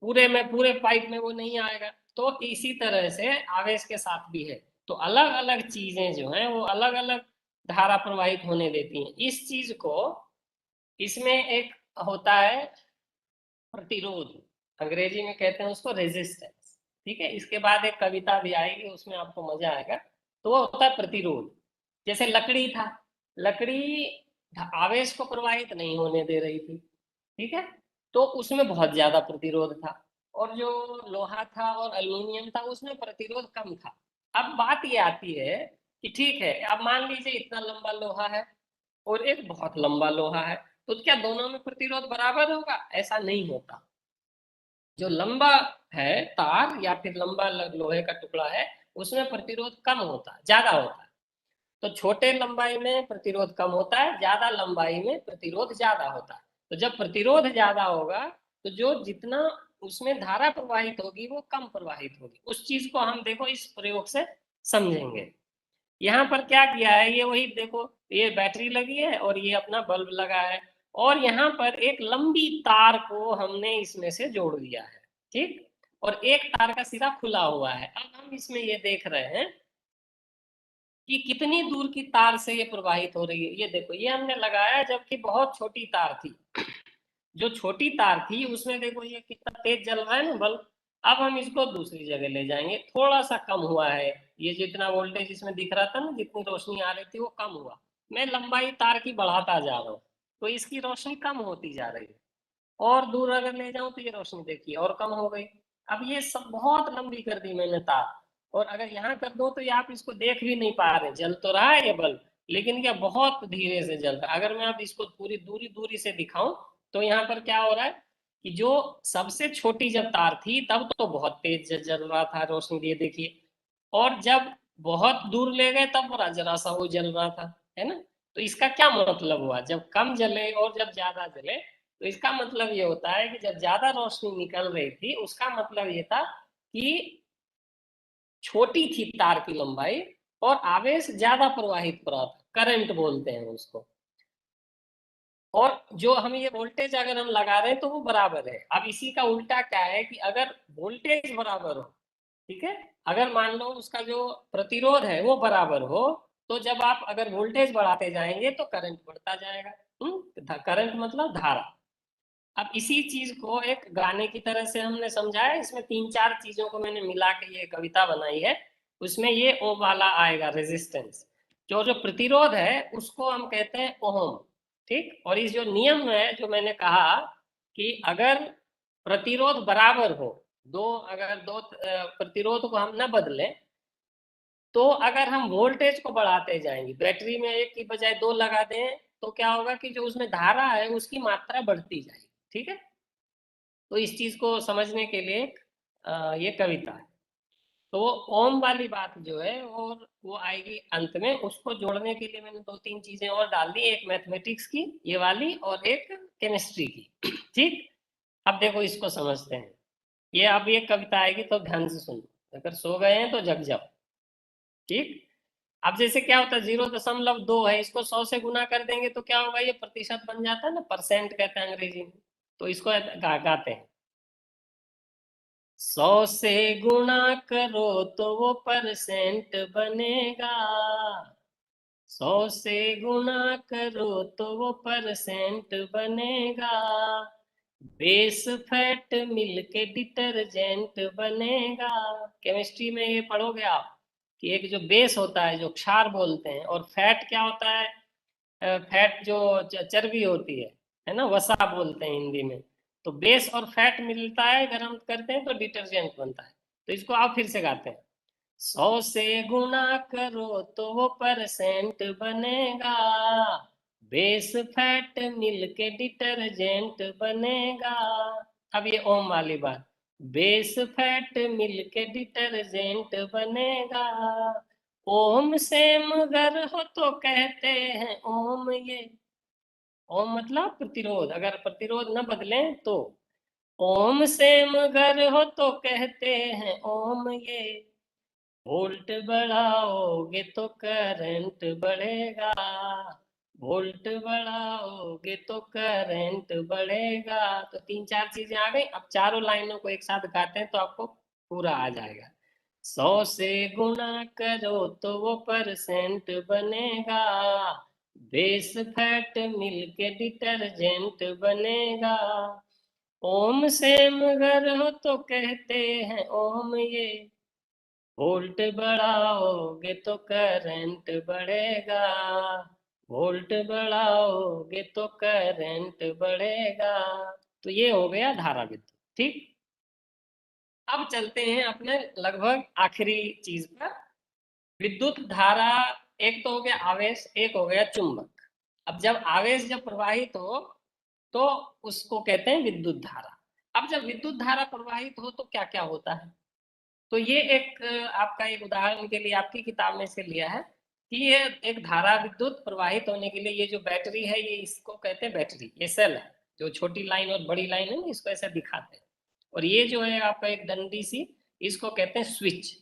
S4: पूरे पाइप में वो नहीं आएगा। तो इसी तरह से आवेश के साथ भी है। तो अलग अलग चीजें जो हैं वो अलग अलग धारा प्रवाहित होने देती हैं। इस चीज को, इसमें एक होता है प्रतिरोध, अंग्रेजी में कहते हैं उसको रेजिस्टेंस, ठीक है। इसके बाद एक कविता भी आएगी, उसमें आपको मजा आएगा। तो वो होता है प्रतिरोध। जैसे लकड़ी था, लकड़ी आवेश को प्रवाहित नहीं होने दे रही थी, ठीक है, तो उसमें बहुत ज्यादा प्रतिरोध था। और जो लोहा था और एल्यूमिनियम था उसमें प्रतिरोध कम था। अब बात ये आती है कि ठीक है, अब मान लीजिए इतना लंबा लोहा है और एक बहुत लंबा लोहा है, तो क्या दोनों में प्रतिरोध बराबर होगा? ऐसा नहीं होता। जो लंबा है तार या फिर लंबा लोहे का टुकड़ा है, उसमें प्रतिरोध कम होता है, ज्यादा होता है। तो छोटे लंबाई में प्रतिरोध कम होता है, ज्यादा लंबाई में प्रतिरोध ज्यादा होता है। तो जब प्रतिरोध ज्यादा होगा तो जो जितना उसमें धारा प्रवाहित होगी वो कम प्रवाहित होगी। उस चीज को हम देखो इस प्रयोग से समझेंगे। यहाँ पर क्या किया है, ये वही देखो, ये बैटरी लगी है और ये अपना बल्ब लगा है, और यहाँ पर एक लंबी तार को हमने इसमें से जोड़ दिया है, ठीक, और एक तार का सिरा खुला हुआ है। अब हम इसमें ये देख रहे हैं कि कितनी दूर की तार से ये प्रवाहित हो रही है। ये देखो, ये हमने लगाया जबकि बहुत छोटी तार थी। जो छोटी तार थी उसमें देखो ये कितना तेज जल रहा है ना बल्ब। अब हम इसको दूसरी जगह ले जाएंगे, थोड़ा सा कम हुआ है, ये जितना वोल्टेज इसमें दिख रहा था ना, जितनी रोशनी आ रही थी वो कम हुआ। मैं लंबाई तार की बढ़ाता जा रहा हूँ तो इसकी रोशनी कम होती जा रही है, और दूर अगर ले जाऊं तो ये रोशनी देखिए और कम हो गई। अब ये सब बहुत लंबी कर दी मैंने तार, और अगर यहाँ कर दो तो ये आप इसको देख भी नहीं पा रहे, जल तो रहा है ये बल्ब लेकिन क्या बहुत धीरे से जल रहा है। अगर मैं अब इसको पूरी दूरी दूरी से दिखाऊं तो यहाँ पर क्या हो रहा है कि जो सबसे छोटी जब तार थी तब तो बहुत तेज जल रहा था रोशनी, ये देखिए, और जब बहुत दूर ले गए तब जरा सा वो जल रहा था, है ना। तो इसका क्या मतलब हुआ, जब कम जले और जब ज्यादा जले, तो इसका मतलब ये होता है कि जब ज्यादा रोशनी निकल रही थी उसका मतलब ये था कि छोटी थी तार की लंबाई और आवेश ज्यादा प्रवाहित हो रहा था, करंट बोलते हैं उसको। और जो हम ये वोल्टेज अगर हम लगा रहे हैं तो वो बराबर है। अब इसी का उल्टा क्या है कि अगर वोल्टेज बराबर हो, ठीक है, अगर मान लो उसका जो प्रतिरोध है वो बराबर हो, तो जब आप अगर वोल्टेज बढ़ाते जाएंगे तो करंट बढ़ता जाएगा। करंट मतलब धारा। अब इसी चीज को एक गाने की तरह से हमने समझाया, इसमें तीन चार चीजों को मैंने मिला के ये कविता बनाई है। उसमें ये ओ वाला आएगा, रेजिस्टेंस। जो जो प्रतिरोध है उसको हम कहते हैं ओम, ठीक। और इस जो नियम है जो मैंने कहा कि अगर प्रतिरोध बराबर हो, अगर दो प्रतिरोध को हम न बदलें, तो अगर हम वोल्टेज को बढ़ाते जाएंगे, बैटरी में एक की बजाय दो लगा दें, तो क्या होगा कि जो उसमें धारा है उसकी मात्रा बढ़ती जाएगी, ठीक है। तो इस चीज को समझने के लिए ये कविता है। तो वो ओम वाली बात जो है और वो आएगी अंत में, उसको जोड़ने के लिए मैंने दो तीन चीजें और डाल दी, एक मैथमेटिक्स की ये वाली और एक केमिस्ट्री की, ठीक। अब देखो इसको समझते हैं। ये अब ये कविता आएगी तो ध्यान से सुनो, अगर सो गए हैं तो जग जाओ, ठीक। अब जैसे क्या होता है, 0.2 है, इसको 100 से गुना कर देंगे तो क्या होगा, ये प्रतिशत बन जाता है ना, परसेंट कहते हैं अंग्रेजी में। तो इसको गाते हैं, 100 से गुणा करो तो वो परसेंट बनेगा, 100 से गुणा करो तो वो परसेंट बनेगा, बेस फैट मिलके डिटर्जेंट बनेगा। केमिस्ट्री में ये पढ़ोगे आप कि एक जो बेस होता है जो क्षार बोलते हैं, और फैट क्या होता है, फैट जो चर्बी होती है ना, वसा बोलते हैं हिंदी में। तो बेस और फैट मिलता है, अगर हम करते हैं तो डिटर्जेंट बनता है। तो इसको आप फिर से गाते हैं, 100 से गुणा करो तो वो परसेंट बनेगा, बेस फैट मिलके डिटर्जेंट बनेगा। अब ये ओम वाली बात, बेस फैट मिलके डिटर्जेंट बनेगा, ओम सेम अगर हो तो कहते हैं ओम ये। ओम मतलब प्रतिरोध, अगर प्रतिरोध न बदलें तो। ओम सेम अगर हो तो कहते हैं ओम ये, वोल्ट बढ़ाओगे तो करंट बढ़ेगा, वोल्ट बढ़ाओगे तो करंट बढ़ेगा। तो 3-4 चीजें आ गई। अब चारों लाइनों को एक साथ गाते हैं तो आपको पूरा आ जाएगा। 100 से गुणा करो तो वो परसेंट बनेगा, बेस फैट मिलके डिटर्जेंट बनेगा। ओम सेम अगर हो तो कहते हैं ओम ये, वोल्ट बढ़ाओगे तो करंट बढ़ेगा, वोल्ट बढ़ाओगे तो करंट बढ़ेगा। तो ये हो गया धारा विद्युत। ठीक, अब चलते हैं अपने लगभग आखिरी चीज पर। विद्युत धारा एक तो हो गया आवेश, एक हो गया चुंबक। अब जब आवेश जब प्रवाहित हो तो उसको कहते हैं विद्युत धारा। अब जब विद्युत धारा प्रवाहित हो तो क्या क्या होता है, तो ये एक आपका एक उदाहरण के लिए आपकी किताब में से लिया है कि ये एक धारा विद्युत प्रवाहित होने के लिए ये जो बैटरी है ये इसको कहते हैं बैटरी, ये सेल है। जो छोटी लाइन और बड़ी लाइन है ना इसको ऐसे दिखाते हैं। और ये जो है आपका एक डंडी सी, इसको कहते हैं स्विच।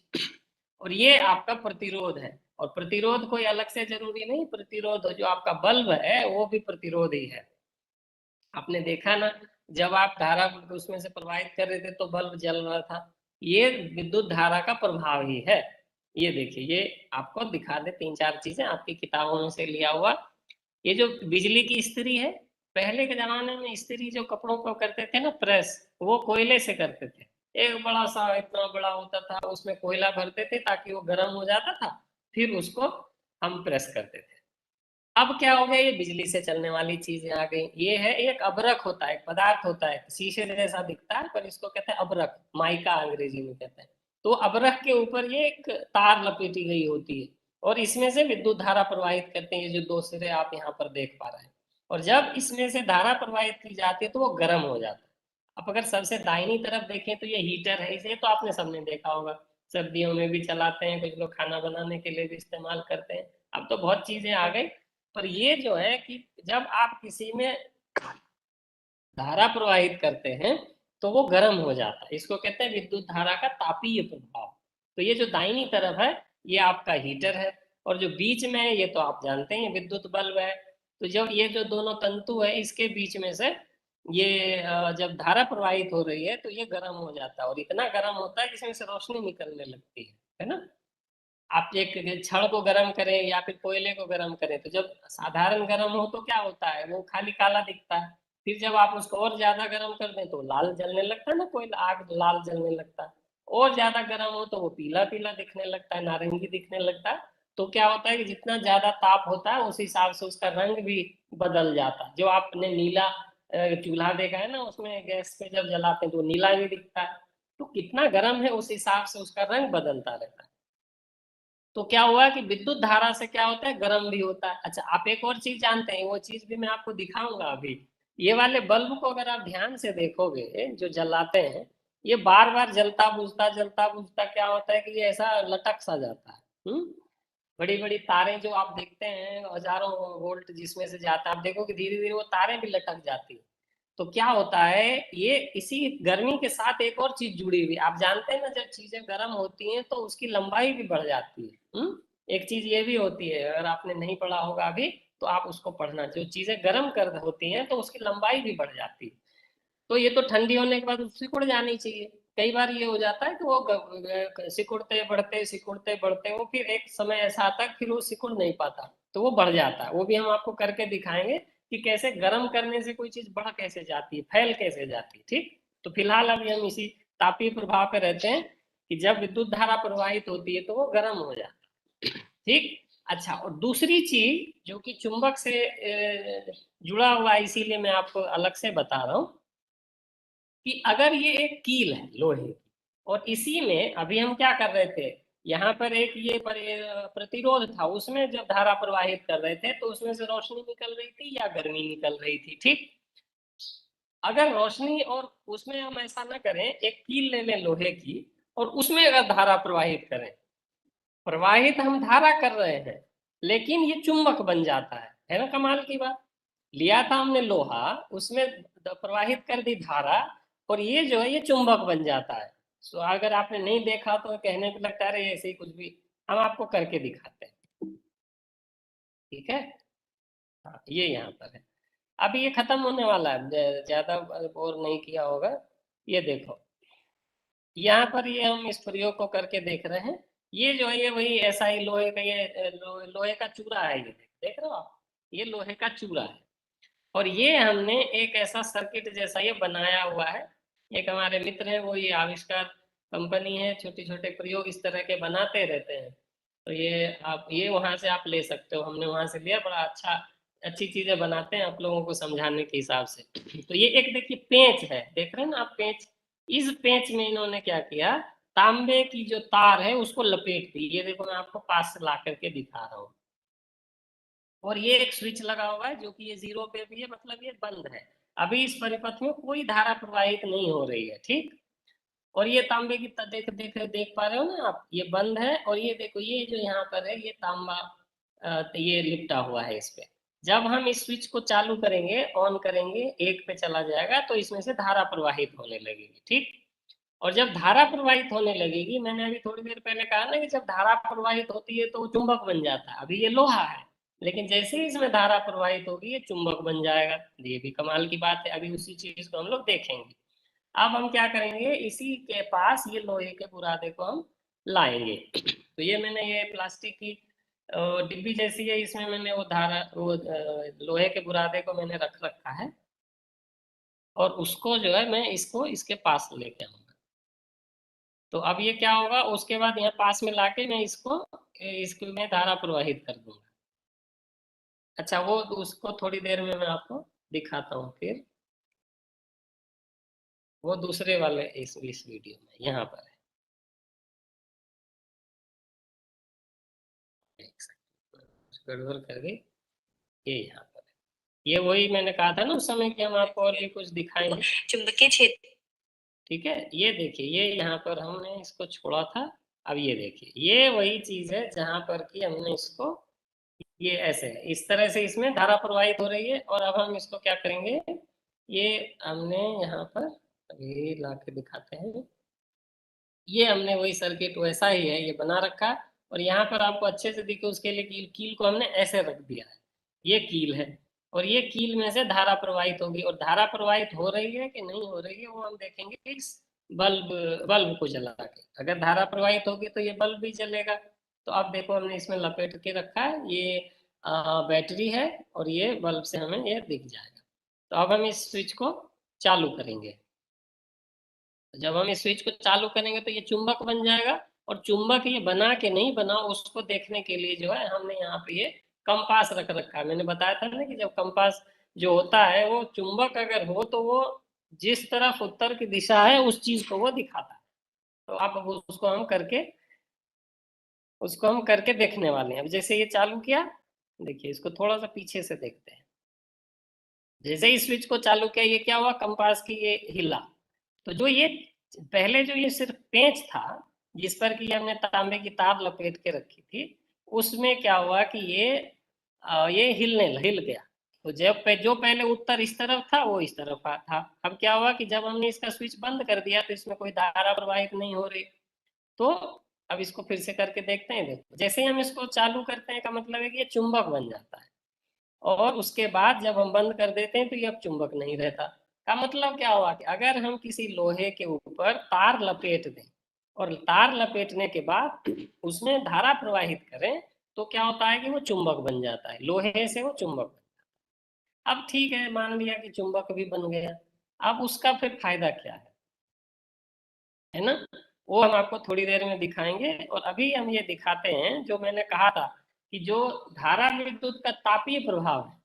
S4: और ये आपका प्रतिरोध है। और प्रतिरोध कोई अलग से जरूरी नहीं, प्रतिरोध जो आपका बल्ब है वो भी प्रतिरोध ही है। आपने देखा ना, जब आप धारा उसमें से प्रवाहित कर रहे थे तो बल्ब जल रहा था, ये विद्युत धारा का प्रभाव ही है। ये देखिए, ये आपको दिखा दे 3-4 चीजें आपकी किताबों में से लिया हुआ। ये जो बिजली की इस्त्री है, पहले के जमाने में इस्त्री जो कपड़ों को करते थे ना प्रेस, वो कोयले से करते थे। एक बड़ा सा इतना बड़ा होता था, उसमें कोयला भरते थे ताकि वो गर्म हो जाता था, फिर उसको हम प्रेस करते थे। अब क्या हो गया, ये बिजली से चलने वाली चीजें आ गई। ये है एक अभ्रक होता है, एक पदार्थ होता है, शीशे जैसा दिखता है पर इसको कहते हैं अभ्रक, माइका अंग्रेजी में कहते हैं। तो अभ्रक के ऊपर ये एक तार लपेटी गई होती है और इसमें से विद्युत धारा प्रवाहित करते हैं, ये जो 2 सिरे आप यहाँ पर देख पा रहे हैं। और जब इसमें से धारा प्रवाहित की जाती है तो वो गर्म हो जाता है। अब अगर सबसे दाहिनी तरफ देखें तो ये हीटर है, इसे तो आपने सबने देखा होगा, सर्दियों में भी चलाते हैं, कुछ लोग खाना बनाने के लिए भी इस्तेमाल करते हैं। अब तो बहुत चीजें आ गई, पर ये जो है कि जब आप किसी में धारा प्रवाहित करते हैं तो वो गर्म हो जाता है, इसको कहते हैं विद्युत धारा का तापीय प्रभाव। तो ये जो दाहिनी तरफ है ये आपका हीटर है, और जो बीच में है ये तो आप जानते हैं विद्युत बल्ब है। तो जब ये जो दोनों तंतु है इसके बीच में से ये जब धारा प्रवाहित हो रही है तो ये गर्म हो जाता है, और इतना गर्म होता है कि इसमें से रोशनी निकलने लगती है ना। आप एक छड़ को गर्म करें या फिर कोयले को गर्म करें तो जब साधारण गर्म हो तो क्या होता है, वो खाली काला दिखता है। फिर जब आप उसको और ज्यादा गर्म कर दें तो लाल जलने लगता है ना, कोयला आग लाल जलने लगता है। और ज्यादा गर्म हो तो वो पीला पीला दिखने लगता है, नारंगी दिखने लगता है। तो क्या होता है कि जितना ज्यादा ताप होता है उस हिसाब से उसका रंग भी बदल जाता है। जो आपने नीला चूल्हा देखा है ना, उसमें गैस पे जब जलाते हैं तो नीला भी दिखता है। तो कितना गर्म है उस हिसाब से उसका रंग बदलता रहता है। तो क्या हुआ कि विद्युत धारा से क्या होता है, गर्म भी होता है। अच्छा, आप एक और चीज जानते हैं, वो चीज भी मैं आपको दिखाऊंगा अभी। ये वाले बल्ब को अगर आप ध्यान से देखोगे जो जलाते हैं, ये बार बार जलता बुझता क्या होता है कि ये ऐसा लटक सा जाता है। बड़ी बड़ी तारें जो आप देखते हैं हजारों वोल्ट जिसमें से जाता है, आप देखो कि धीरे धीरे वो तारें भी लटक जाती है। तो क्या होता है, ये इसी गर्मी के साथ एक और चीज जुड़ी हुई, आप जानते हैं ना, जब चीजें गर्म होती हैं तो उसकी लंबाई भी बढ़ जाती है। एक चीज ये भी होती है, अगर आपने नहीं पढ़ा होगा अभी तो आप उसको पढ़ना, जो चीजें गर्म कर होती हैं तो उसकी लंबाई भी बढ़ जाती है। तो ये तो ठंडी होने के बाद सिकुड़ जानी चाहिए। कई बार ये हो जाता है कि वो सिकुड़ते बढ़ते वो फिर एक समय ऐसा आता है फिर वो सिकुड़ नहीं पाता, तो वो बढ़ जाता है। वो भी हम आपको करके दिखाएंगे कि कैसे गर्म करने से कोई चीज बढ़ कैसे जाती है, फैल कैसे जाती है। ठीक, तो फिलहाल अभी हम इसी तापीय प्रभाव पे रहते हैं कि जब विद्युत धारा प्रवाहित होती है तो वो गर्म हो जाता है। ठीक, अच्छा, और दूसरी चीज जो कि चुंबक से जुड़ा हुआ है, इसीलिए मैं आपको अलग से बता रहा हूँ कि अगर ये एक कील है लोहे की, और इसी में अभी हम क्या कर रहे थे, यहाँ पर एक ये प्रतिरोध था, उसमें जब धारा प्रवाहित कर रहे थे तो उसमें से रोशनी निकल रही थी या गर्मी निकल रही थी। ठीक, अगर रोशनी और उसमें हम ऐसा ना करें, एक कील ले लें लोहे की और उसमें अगर धारा प्रवाहित करें, प्रवाहित हम धारा कर रहे हैं लेकिन ये चुंबक बन जाता है ना, कमाल की बात। लिया था हमने लोहा, उसमें प्रवाहित कर दी धारा, और ये जो है ये चुंबक बन जाता है। सो अगर आपने नहीं देखा तो कहने पे लगता है ऐसे ही कुछ भी, हम आपको करके दिखाते हैं। ठीक है, हाँ ये यहाँ पर है। अब ये खत्म होने वाला है, ज्यादा बोर नहीं किया होगा। ये देखो यहाँ पर ये हम इस प्रयोग को करके देख रहे हैं। ये जो है ये वही ऐसा ही लोहे का, ये लोहे का चूरा है, ये देख रहे हो आप, ये लोहे का चूरा है। और ये हमने एक ऐसा सर्किट जैसा ये बनाया हुआ है। एक हमारे मित्र है, वो ये आविष्कार कंपनी है, छोटे छोटे प्रयोग इस तरह के बनाते रहते हैं। तो ये आप ये वहां से आप ले सकते हो, हमने वहां से लिया, बड़ा अच्छा अच्छी चीजें बनाते हैं आप लोगों को समझाने के हिसाब से। तो ये एक देखिए पेंच है, देख रहे हैं ना आप पेंच। इस पेंच में इन्होंने क्या किया, तांबे की जो तार है उसको लपेट दी। ये देखो मैं आपको पास से ला करके दिखा रहा हूँ। और ये एक स्विच लगा हुआ है जो कि ये 0 पे भी है, मतलब ये बंद है। अभी इस परिपथ में कोई धारा प्रवाहित नहीं हो रही है, ठीक। और ये तांबे की देख देख देख पा रहे हो ना आप, ये बंद है। और ये देखो ये जो यहाँ पर है ये तांबा ये लिपटा हुआ है इस पे। जब हम इस स्विच को चालू करेंगे, ऑन करेंगे, 1 पे चला जाएगा तो इसमें से धारा प्रवाहित होने लगेगी, ठीक। और जब धारा प्रवाहित होने लगेगी, मैंने अभी थोड़ी देर पहले कहा ना कि जब धारा प्रवाहित होती है तो वो चुंबक बन जाता है। अभी ये लोहा है, लेकिन जैसे ही इसमें धारा प्रवाहित होगी ये चुंबक बन जाएगा। ये भी कमाल की बात है, अभी उसी चीज को हम लोग देखेंगे। अब हम क्या करेंगे, इसी के पास ये लोहे के बुरादे को हम लाएंगे। तो ये मैंने ये प्लास्टिक की डिब्बी जैसी है, इसमें मैंने वो लोहे के बुरादे को मैंने रख रखा है। और उसको जो है मैं इसको इसके पास लेके आऊंगा। तो अब ये क्या होगा, उसके बाद यहाँ पास में लाके मैं इसको में धारा प्रवाहित कर दूंगा। अच्छा वो उसको थोड़ी देर में मैं आपको दिखाता हूँ फिर। वो दूसरे वाले इस वीडियो में यहाँ पर है, देख सकते हैं। गड़बड़ कर गई, ये यहाँ पर है। ये वही मैंने कहा था ना उस समय कि हम आपको और ये कुछ दिखाएंगे चुंबकीय क्षेत्र। ठीक है, ये देखिए ये यहाँ पर हमने इसको छोड़ा था। अब ये देखिए ये वही चीज है जहां पर कि हमने इसको, ये ऐसे है, इस तरह से इसमें धारा प्रवाहित हो रही है। और अब हम इसको क्या करेंगे, ये हमने यहाँ पर अभी ला के दिखाते हैं। ये हमने वही सर्किट वैसा ही है ये बना रखा है। और यहाँ पर आपको अच्छे से दिखे उसके लिए कील कील को हमने ऐसे रख दिया है, ये कील है। और ये कील में से धारा प्रवाहित होगी, और धारा प्रवाहित हो रही है कि नहीं हो रही है वो हम देखेंगे इस बल्ब बल्ब को जला के। अगर धारा प्रवाहित होगी तो ये बल्ब भी जलेगा। तो अब देखो हमने इसमें लपेट के रखा है, ये बैटरी है, और ये बल्ब से हमें ये दिख जाएगा। तो अब हम इस स्विच को चालू करेंगे। जब हम इस स्विच को चालू करेंगे तो ये चुंबक बन जाएगा। और चुंबक ये बना के नहीं बना उसको देखने के लिए जो है हमने यहाँ पे ये कंपास रख रखा है। मैंने बताया था ना कि जब कंपास जो होता है वो चुंबक अगर हो तो वो जिस तरफ उत्तर की दिशा है उस चीज को वो दिखाता है। तो आप उसको हम करके देखने वाले हैं। अब जैसे ये चालू किया, देखिए इसको थोड़ा सा पीछे से देखते हैं। जैसे ही स्विच को चालू किया ये क्या हुआ, कंपास की ये हिला। तो जो ये पहले जो ये सिर्फ पेंच था जिस पर कि हमने तांबे की तार लपेट के रखी थी, उसमें क्या हुआ कि ये हिल गया। तो जो पहले उत्तर इस तरफ था वो इस तरफ था। अब क्या हुआ कि जब हमने इसका स्विच बंद कर दिया तो इसमें कोई धारा प्रवाहित नहीं हो रही। तो अब इसको फिर से करके देखते हैं। देखो जैसे ही हम इसको चालू करते हैं का मतलब है कि ये चुंबक बन जाता है। और उसके बाद जब हम बंद कर देते हैं तो ये अब चुंबक नहीं रहता। का मतलब क्या हुआ कि अगर हम किसी लोहे के ऊपर तार लपेट दें और तार लपेटने के बाद उसमें धारा प्रवाहित करें तो क्या होता है कि वो चुंबक बन जाता है, लोहे से वो चुंबक बन जाता है। अब ठीक है, मान लिया कि चुंबक भी बन गया। अब उसका फिर फायदा क्या है ना, वो हम आपको थोड़ी देर में दिखाएंगे। और अभी हम ये दिखाते हैं जो मैंने कहा था कि जो धारा विद्युत का तापीय प्रभाव है,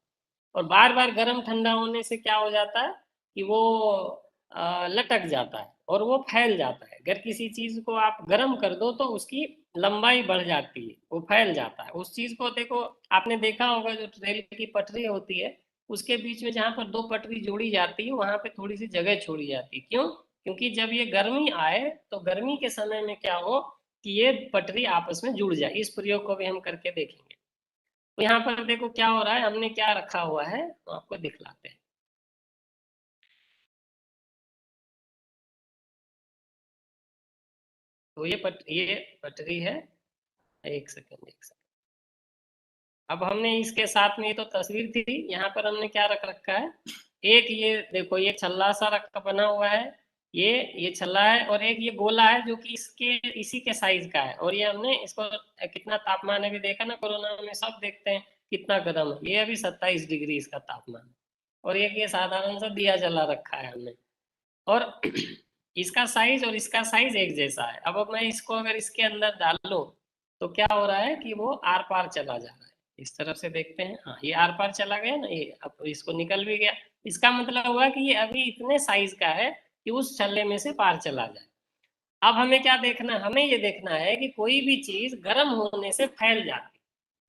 S4: और बार बार गर्म ठंडा होने से क्या हो जाता है कि वो लटक जाता है और वो फैल जाता है। अगर किसी चीज को आप गर्म कर दो तो उसकी लंबाई बढ़ जाती है, वो फैल जाता है। उस चीज को देखो, आपने देखा होगा जो रेल की पटरी होती है उसके बीच में जहाँ पर 2 पटरी जोड़ी जाती है वहां पे थोड़ी सी जगह छोड़ी जाती है। क्यों? क्योंकि जब ये गर्मी आए तो गर्मी के समय में क्या हो कि ये पटरी आपस में जुड़ जाए। इस प्रयोग को भी हम करके देखेंगे। तो यहाँ पर देखो क्या हो रहा है, हमने क्या रखा हुआ है तो आपको दिखलाते हैं। तो ये पटरी है। एक सेकंड। अब हमने इसके साथ में, ये तो तस्वीर थी, यहाँ पर हमने क्या रख रखा है, एक ये देखो ये छल्ला सा रखा बना हुआ है, ये छल्ला है, और एक ये गोला है जो कि इसके इसी के साइज का है, और ये हमने इसको कितना तापमान है, अभी देखा ना कोरोना में सब देखते हैं कितना गर्म है, ये अभी 27 डिग्री इसका तापमान, और एक ये साधारण सा दिया जला रखा है हमने, और इसका साइज और इसका साइज एक जैसा है। अब मैं इसको अगर इसके अंदर डाल लूं तो क्या हो रहा है कि वो आर पार चला जा रहा है, इस तरफ से देखते हैं, हाँ ये आर पार चला गया ना, ये अब इसको निकल भी गया, इसका मतलब हुआ कि ये अभी इतने साइज का है कि उस छल्ले में से पार चला जाए। अब हमें क्या देखना है, हमें ये देखना है कि कोई भी चीज गर्म होने से फैल जाती,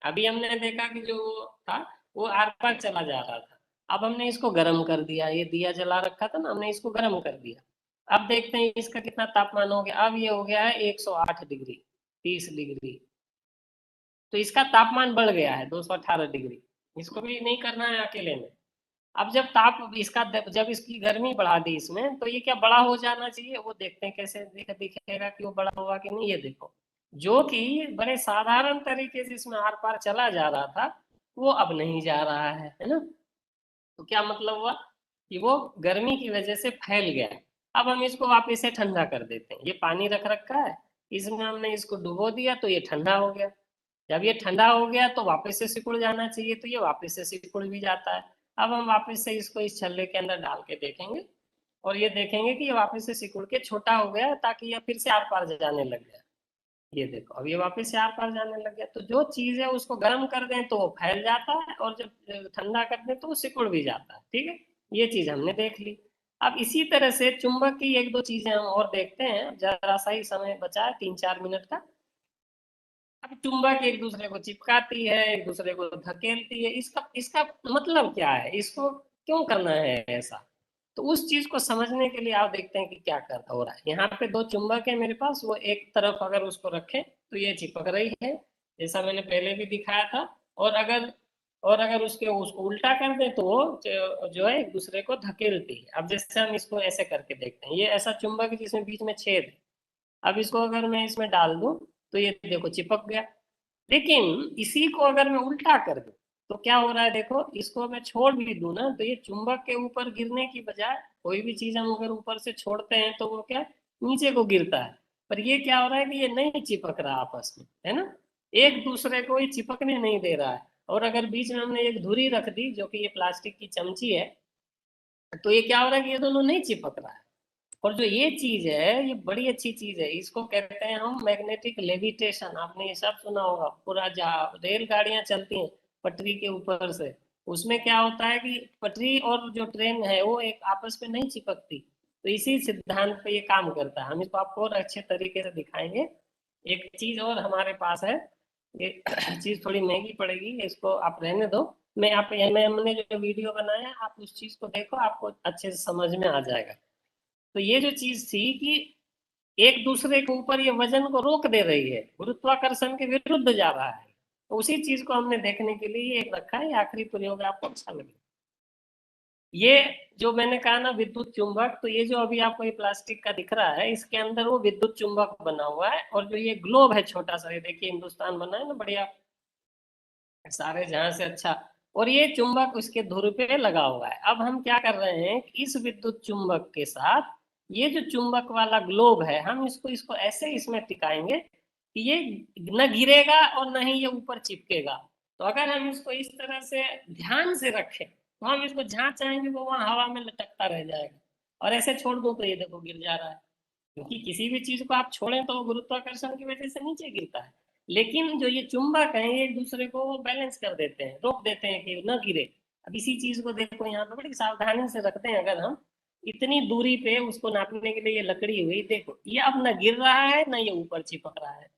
S4: अभी हमने देखा कि जो था वो आर पार चला जा रहा था, अब हमने इसको गर्म कर दिया, ये दिया जला रखा था ना, हमने इसको गर्म कर दिया, अब देखते हैं इसका कितना तापमान हो गया, अब ये हो गया है 108 डिग्री 30 डिग्री, तो इसका तापमान बढ़ गया है 218 डिग्री, इसको भी नहीं करना है अकेले में। अब जब ताप इसका जब इसकी गर्मी बढ़ा दी इसमें, तो ये क्या बड़ा हो जाना चाहिए, वो देखते हैं कैसे दिखेगा कि वो बड़ा हुआ कि नहीं, ये देखो जो कि बड़े साधारण तरीके से इसमें आर पार चला जा रहा था वो अब नहीं जा रहा है ना, तो क्या मतलब हुआ कि वो गर्मी की वजह से फैल गया है। अब हम इसको वापस से ठंडा कर देते हैं, ये पानी रख रखा है, इसमें हमने इसको डुबो दिया तो ये ठंडा हो गया, जब ये ठंडा हो गया तो वापस से सिकुड़ जाना चाहिए, तो ये वापस से सिकुड़ भी जाता है। अब हम वापस से इसको इस छल्ले के अंदर डाल के देखेंगे और ये देखेंगे कि ये वापस से सिकुड़ के छोटा हो गया, ताकि ये फिर से आर पार जाने लग गया, ये देखो अब ये वापस से आर पार जाने लग गया। तो जो चीज है उसको गर्म कर दें तो वो फैल जाता है, और जब ठंडा कर दें तो वो सिकुड़ भी जाता है, ठीक है, ये चीज हमने देख ली। अब इसी तरह से चुंबक की एक दो चीजें हम और देखते हैं, जरा सा ही समय बचा है 3-4 मिनट का। अब चुंबक एक दूसरे को चिपकाती है, एक दूसरे को धकेलती है, इसका इसका मतलब क्या है, इसको क्यों करना है ऐसा, तो उस चीज को समझने के लिए आप देखते हैं कि क्या कर हो रहा है। यहाँ पे दो चुंबक है मेरे पास, वो एक तरफ अगर उसको रखें तो ये चिपक रही है जैसा मैंने पहले भी दिखाया था, और अगर उसको उल्टा कर दें तो वो जो है एक दूसरे को धकेलती है। अब जैसे हम इसको ऐसे करके देखते हैं, ये ऐसा चुंबक है जिसमें बीच में छेद है, अब इसको अगर मैं इसमें डाल दूं तो ये देखो चिपक गया, लेकिन इसी को अगर मैं उल्टा कर दूं तो क्या हो रहा है, देखो इसको मैं छोड़ भी दूं ना तो ये चुंबक के ऊपर गिरने की बजाय, कोई भी चीज हम अगर ऊपर से छोड़ते हैं तो वो क्या नीचे को गिरता है, पर ये क्या हो रहा है कि ये नहीं चिपक रहा आपस में, है ना, एक दूसरे को ये चिपकने नहीं दे रहा है। और अगर बीच में हमने एक धुरी रख दी जो कि ये प्लास्टिक की चमची है, तो ये क्या हो रहा है कि ये दोनों नहीं चिपक रहा है। और जो ये चीज है ये बड़ी अच्छी चीज है, इसको कहते हैं हम मैग्नेटिक लेविटेशन, आपने ये सब सुना होगा, पूरा जहाँ रेलगाड़ियां चलती हैं पटरी के ऊपर से, उसमें क्या होता है कि पटरी और जो ट्रेन है वो एक आपस में नहीं चिपकती, तो इसी सिद्धांत पे ये काम करता है। हम इसको आपको और अच्छे तरीके से दिखाएंगे। एक चीज और हमारे पास है, ये चीज थोड़ी महंगी पड़ेगी, इसको आप रहने दो, मैं हमने जो वीडियो बनाया आप उस चीज को देखो, आपको अच्छे से समझ में आ जाएगा। तो ये जो चीज थी कि एक दूसरे के ऊपर ये वजन को रोक दे रही है, गुरुत्वाकर्षण के विरुद्ध जा रहा है, तो उसी चीज को हमने देखने के लिए एक रखा है, ये आखिरी प्रयोग आपको अच्छा लगे। ये जो मैंने कहा ना विद्युत चुंबक, तो ये जो अभी आपको ये प्लास्टिक का दिख रहा है इसके अंदर वो विद्युत चुंबक बना हुआ है, और जो ये ग्लोब है छोटा सा, ये देखिए हिंदुस्तान बना है ना बढ़िया, सारे जहां से अच्छा, और ये चुंबक उसके धुर पे लगा हुआ है। अब हम क्या कर रहे हैं कि इस विद्युत चुंबक के साथ ये जो चुंबक वाला ग्लोब है, हम इसको इसको ऐसे इसमें टिकाएंगे कि ये न गिरेगा और न ही ये ऊपर चिपकेगा। तो अगर हम इसको इस तरह से ध्यान से रखें तो हम इसको जहां चाहेंगे वो वहां हवा में लटकता रह जाएगा, और ऐसे छोड़ दो तो ये देखो गिर जा रहा है, क्योंकि किसी भी चीज को आप छोड़ें तो वो गुरुत्वाकर्षण की वजह से नीचे गिरता है, लेकिन जो ये चुंबक है ये एक दूसरे को बैलेंस कर देते हैं, रोक देते हैं कि न गिरे। अब इसी चीज को देखो यहाँ पे बड़ी सावधानी से रखते हैं, अगर हम इतनी दूरी पे उसको नापने के लिए ये लकड़ी हुई, देखो ये अब न गिर रहा है न ये ऊपर चिपक रहा है।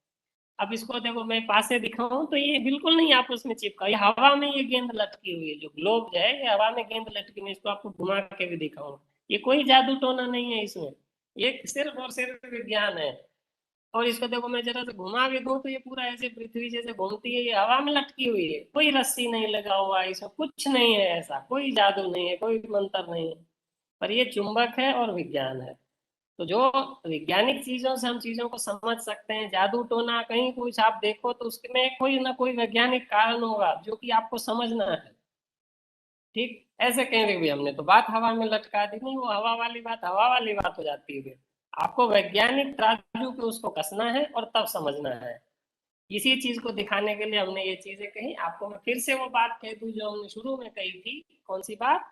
S4: अब इसको देखो मैं पास से दिखाऊं तो ये बिल्कुल नहीं आपस में चिपका, ये हवा में ये गेंद लटकी हुई है, जो ग्लोब है ये हवा में गेंद लटकी हुई, इसको आपको घुमा के भी दिखाऊं, ये कोई जादू टोना नहीं है इसमें, ये सिर्फ और सिर्फ विज्ञान है। और इसको देखो मैं जरा से घुमा भी दूं तो ये पूरा ऐसे पृथ्वी जैसे घूमती है, ये हवा में लटकी हुई है, कोई रस्सी नहीं लगा हुआ है इसमें, कुछ नहीं है ऐसा, कोई जादू नहीं है, कोई मंत्र नहीं है, पर ये चुंबक है और विज्ञान है। तो जो वैज्ञानिक चीजों से हम चीजों को समझ सकते हैं, जादू टोना कहीं कुछ आप देखो तो उसमें कोई ना कोई वैज्ञानिक कारण होगा जो कि आपको समझना है। ठीक, ऐसे कहेंगे भी हमने तो बात हवा में लटका दी, नहीं, वो हवा वाली बात हवा वाली बात हो जाती है फिर। आपको वैज्ञानिक तराजू पे उसको कसना है और तब समझना है। इसी चीज को दिखाने के लिए हमने ये चीजें कही। आपको मैं फिर से वो बात कह दूं जो हमने शुरू में कही थी। कौन सी बात?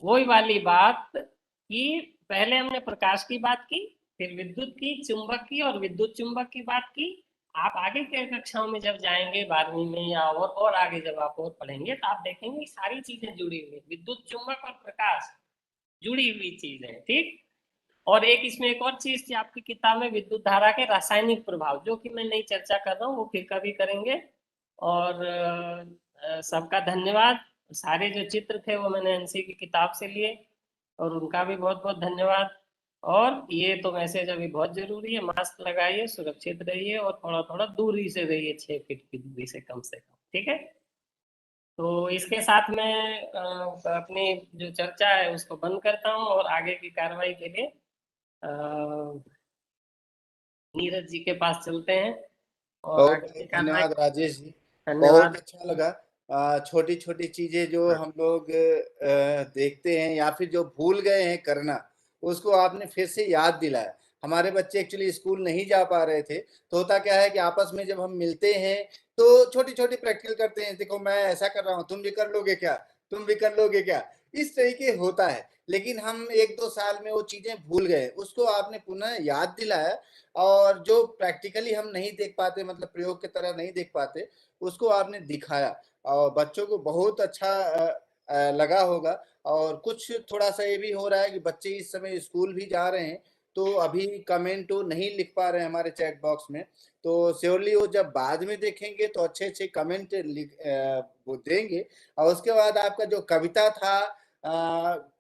S4: वही वाली बात कि पहले हमने प्रकाश की बात की, फिर विद्युत की, चुंबक की और विद्युत चुंबक की बात की। आप आगे के कक्षाओं में जब जाएंगे 12वीं में या और आगे जब आप और पढ़ेंगे तो आप देखेंगे सारी चीजें जुड़ी हुई, विद्युत चुंबक और प्रकाश जुड़ी हुई चीज है। ठीक। और एक इसमें एक और चीज थी आपकी किताब में, विद्युत धारा के रासायनिक प्रभाव, जो कि मैं नहीं चर्चा कर रहा हूँ, वो फिर कभी करेंगे। और सबका धन्यवाद। सारे जो चित्र थे वो मैंने एनसी की किताब से लिए और उनका भी बहुत बहुत धन्यवाद। और ये तो मैसेज अभी बहुत जरूरी है, मास्क लगाइए, सुरक्षित रहिए और थोड़ा थोड़ा दूरी से रहिए, 6 फीट की दूरी से कम से कम। ठीक है। तो इसके साथ मैं अपनी जो चर्चा है उसको बंद करता हूँ और आगे की कार्रवाई के लिए नीरज जी के पास चलते हैं और
S1: बहुत
S4: आगे की
S1: बहुत
S4: कार्रवाई।
S1: धन्यवाद राजेश जी। बहुत
S4: धन्यवाद।
S1: अच्छा लगा। छोटी छोटी चीजें जो हम लोग देखते हैं या फिर जो भूल गए हैं करना, उसको आपने फिर से याद दिलाया। हमारे बच्चे एक्चुअली स्कूल नहीं जा पा रहे थे, तो होता क्या है कि आपस में जब हम मिलते हैं तो छोटी छोटी प्रैक्टिकल करते हैं, देखो मैं ऐसा कर रहा हूँ, तुम भी कर लोगे क्या, तुम भी कर लोगे क्या, इस तरीके होता है। लेकिन हम 1-2 साल में वो चीजें भूल गए, उसको आपने पुनः याद दिलाया। और जो प्रैक्टिकली हम नहीं देख पाते, मतलब प्रयोग की तरह नहीं देख पाते, उसको आपने दिखाया और बच्चों को बहुत अच्छा लगा होगा। और कुछ थोड़ा सा ये भी हो रहा है कि बच्चे इस समय स्कूल भी जा रहे हैं, तो अभी कमेंट तो नहीं लिख पा रहे हैं हमारे चैट बॉक्स में। तो श्योरली वो जब बाद में देखेंगे तो अच्छे अच्छे कमेंट वो देंगे। और उसके बाद आपका जो कविता था,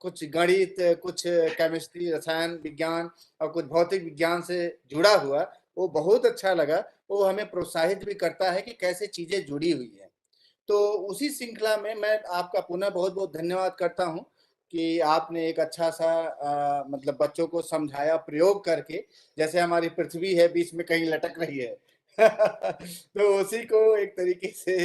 S1: कुछ गणित, कुछ केमिस्ट्री, रसायन विज्ञान और कुछ भौतिक विज्ञान से जुड़ा हुआ, वो बहुत अच्छा लगा। वो हमें प्रोत्साहित भी करता है कि कैसे चीजें जुड़ी हुई है। तो उसी श्रृंखला में मैं आपका पुनः बहुत बहुत धन्यवाद करता हूं कि आपने एक अच्छा सा मतलब बच्चों को समझाया प्रयोग करके, जैसे हमारी पृथ्वी है बीच में कहीं लटक रही है। तो उसी को एक तरीके से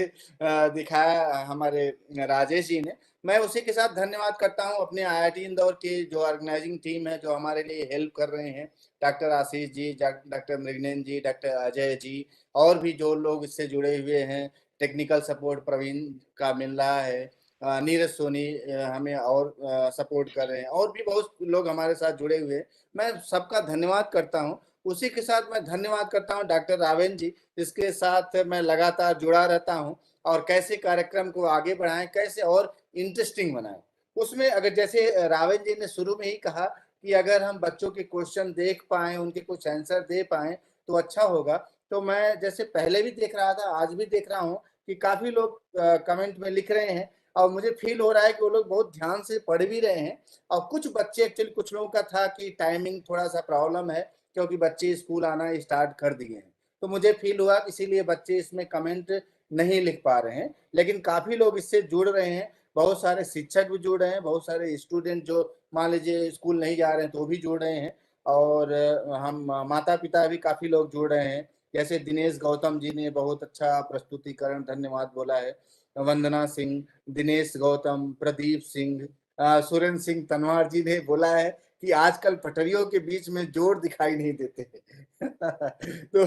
S1: दिखाया हमारे राजेश जी ने। मैं उसी के साथ धन्यवाद करता हूं अपने आईआईटी इंदौर के जो ऑर्गेनाइजिंग टीम है, जो हमारे लिए हेल्प कर रहे हैं, डॉक्टर आशीष जी, डॉक्टर मृगनयन जी, डॉक्टर अजय जी, और भी जो लोग इससे जुड़े हुए हैं। टेक्निकल सपोर्ट प्रवीण का मिल रहा है, नीरज सोनी हमें और सपोर्ट कर रहे हैं, और भी बहुत लोग हमारे साथ जुड़े हुए हैं। मैं सबका धन्यवाद करता हूं। उसी के साथ मैं धन्यवाद करता हूं डॉक्टर रावेन जी, जिसके साथ मैं लगातार जुड़ा रहता हूं, और कैसे कार्यक्रम को आगे बढ़ाएं, कैसे और इंटरेस्टिंग बनाएं। उसमें अगर जैसे रावेन जी ने शुरू में ही कहा कि अगर हम बच्चों के क्वेश्चन देख पाए, उनके कुछ आंसर दे पाए तो अच्छा होगा। तो मैं जैसे पहले भी देख रहा था, आज भी देख रहा हूँ कि काफी लोग कमेंट में लिख रहे हैं, और मुझे फील हो रहा है कि वो लोग बहुत ध्यान से पढ़ भी रहे हैं। और कुछ बच्चे एक्चुअली, कुछ लोगों का था कि टाइमिंग थोड़ा सा प्रॉब्लम है, क्योंकि बच्चे स्कूल आना स्टार्ट कर दिए हैं, तो मुझे फील हुआ इसीलिए बच्चे इसमें कमेंट नहीं लिख पा रहे हैं। लेकिन काफी लोग इससे जुड़ रहे हैं, बहुत सारे शिक्षक भी जुड़ रहे हैं, बहुत सारे स्टूडेंट जो मान लीजिए स्कूल नहीं जा रहे हैं तो भी जुड़ रहे हैं। और हम माता पिता भी काफी लोग जुड़ रहे हैं, जैसे दिनेश गौतम जी ने बहुत अच्छा प्रस्तुतिकरण, धन्यवाद बोला है। वंदना सिंह, दिनेश गौतम, प्रदीप सिंह, सुरेंद्र सिंह तनवार जी ने बोला है कि आजकल पटरियों के बीच में जोड़ दिखाई नहीं देते। तो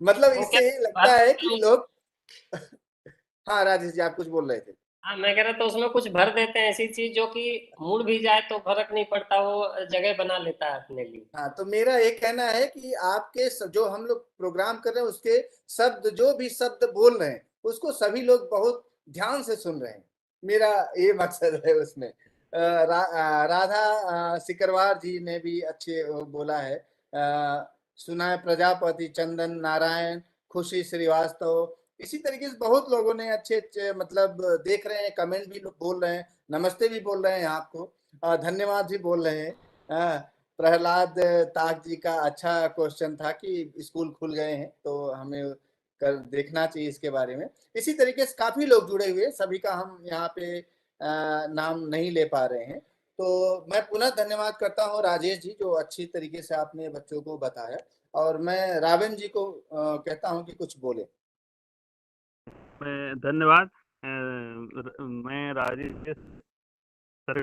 S1: मतलब
S4: वो क्या
S1: इससे ये लगता
S4: बात?
S1: है कि लोग। हाँ राजेश जी, आप कुछ बोल रहे थे।
S4: हाँ, मैं कह रहा था उसमें कुछ भर देते हैं ऐसी चीज जो कि मुड़ भी जाए तो फर्क नहीं पड़ता, वो जगह बना लेता है अपने लिए।
S1: हाँ, तो मेरा ये कहना है कि आपके जो हम लोग प्रोग्राम कर रहे हैं उसके शब्द, जो भी शब्द बोल रहे हैं उसको सभी लोग बहुत ध्यान से सुन रहे हैं, मेरा ये मकसद है उसमें। राधा सिकरवार जी ने भी अच्छे बोला है। सुना है प्रजापति, चंदन नारायण, खुशी श्रीवास्तव, इसी तरीके से बहुत लोगों ने अच्छे अच्छे मतलब देख रहे हैं, कमेंट भी बोल रहे हैं, नमस्ते भी बोल रहे हैं आपको, धन्यवाद भी बोल रहे हैं। प्रहलाद ताक जी का अच्छा क्वेश्चन था कि स्कूल खुल गए हैं तो हमें कर देखना चाहिए इसके बारे में। इसी तरीके से काफी लोग जुड़े हुए, सभी का हम यहाँ पे नाम नहीं ले पा रहे हैं। तो मैं पुनः धन्यवाद करता हूँ राजेश जी, जो अच्छी तरीके से आपने बच्चों को बताया। और मैं रावण जी को कहता हूँ कि कुछ बोले।
S2: धन्यवाद। मैं राजेश सर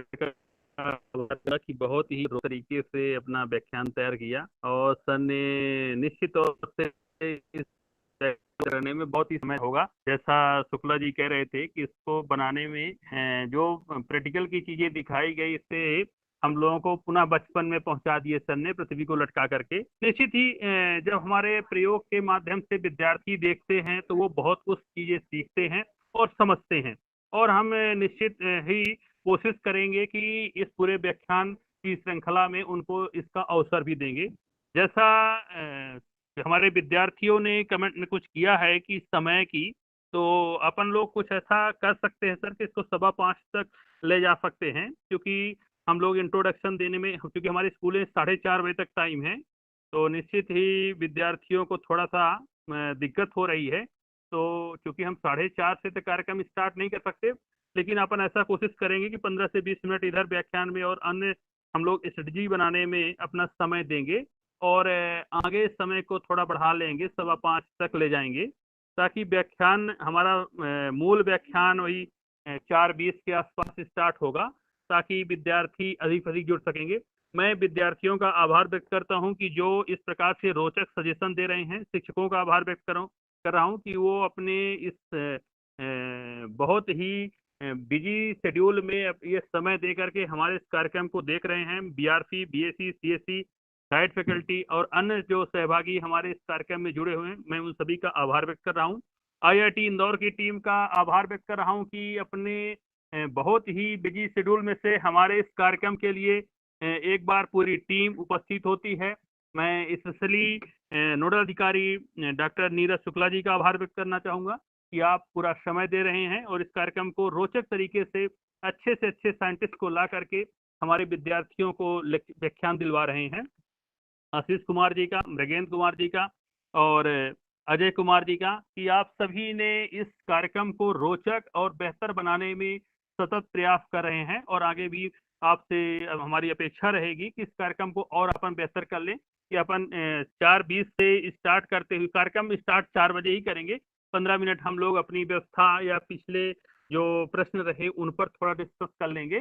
S2: का कि बहुत ही तरीके से अपना व्याख्यान तैयार किया, और सर ने निश्चित तौर से इस करने में बहुत ही समय होगा। जैसा शुक्ला जी कह रहे थे कि इसको बनाने में जो प्रैक्टिकल की चीजें दिखाई गई, इससे हम लोगों को पुनः बचपन में पहुंचा दिए सर ने, पृथ्वी को लटका करके। निश्चित ही जब हमारे प्रयोग के माध्यम से विद्यार्थी देखते हैं तो वो बहुत कुछ चीजें सीखते हैं और समझते हैं, और हम निश्चित ही कोशिश करेंगे कि इस पूरे व्याख्यान की श्रृंखला में उनको इसका अवसर भी देंगे। जैसा हमारे विद्यार्थियों ने कमेंट में कुछ किया है कि समय की, तो अपन लोग कुछ ऐसा कर सकते हैं सर कि इसको 5:15 तक ले जा सकते हैं, क्योंकि हम लोग इंट्रोडक्शन देने में, क्योंकि हमारे स्कूल में 4:30 बजे तक टाइम है, तो निश्चित ही विद्यार्थियों को थोड़ा सा दिक्कत हो रही है। तो क्योंकि हम 4:30 से तक कार्यक्रम स्टार्ट नहीं कर सकते, लेकिन अपन ऐसा कोशिश करेंगे कि 15 से 20 मिनट इधर व्याख्यान में और अन्य हम लोग स्ट्रेटजी बनाने में अपना समय देंगे, और आगे समय को थोड़ा बढ़ा लेंगे, 5:15 तक ले जाएंगे, ताकि व्याख्यान हमारा मूल व्याख्यान वही 4:20 के आसपास स्टार्ट होगा, ताकि विद्यार्थी अधिक से अधिक जुड़ सकेंगे। मैं विद्यार्थियों का आभार व्यक्त करता हूं कि जो इस प्रकार से रोचक सजेशन दे रहे हैं। शिक्षकों का आभार व्यक्त कर रहा हूं कि वो अपने इस बहुत ही बिजी शेड्यूल में ये समय दे करके हमारे इस कार्यक्रम को देख रहे हैं। BRC, BSc, CSC, diet faculty और अन्य जो सहभागी हमारे इस कार्यक्रम में जुड़े हुए हैं, मैं उन सभी का आभार व्यक्त कर रहा हूं। आईआईटी इंदौर की टीम का आभार व्यक्त कर रहा हूं कि अपने बहुत ही बिजी शेड्यूल में से हमारे इस कार्यक्रम के लिए एक बार पूरी टीम उपस्थित होती है। मैं स्पेशली नोडल अधिकारी डॉक्टर नीरज शुक्ला जी का आभार व्यक्त करना चाहूंगा कि आप पूरा समय दे रहे हैं और इस कार्यक्रम को रोचक तरीके से अच्छे साइंटिस्ट को ला करके हमारे विद्यार्थियों को व्याख्यान दिलवा रहे हैं। आशीष कुमार जी का, मृगेंद्र कुमार जी का और अजय कुमार जी का, कि आप सभी ने इस कार्यक्रम को रोचक और बेहतर बनाने में सतत प्रयास कर रहे हैं, और आगे भी आपसे हमारी अपेक्षा रहेगी कि इस कार्यक्रम को और अपन बेहतर कर लें। कि अपन 4:20 से स्टार्ट करते हुए, कार्यक्रम स्टार्ट 4 बजे ही करेंगे, 15 मिनट हम लोग अपनी व्यवस्था या पिछले जो प्रश्न रहे उन पर थोड़ा डिस्कस कर लेंगे।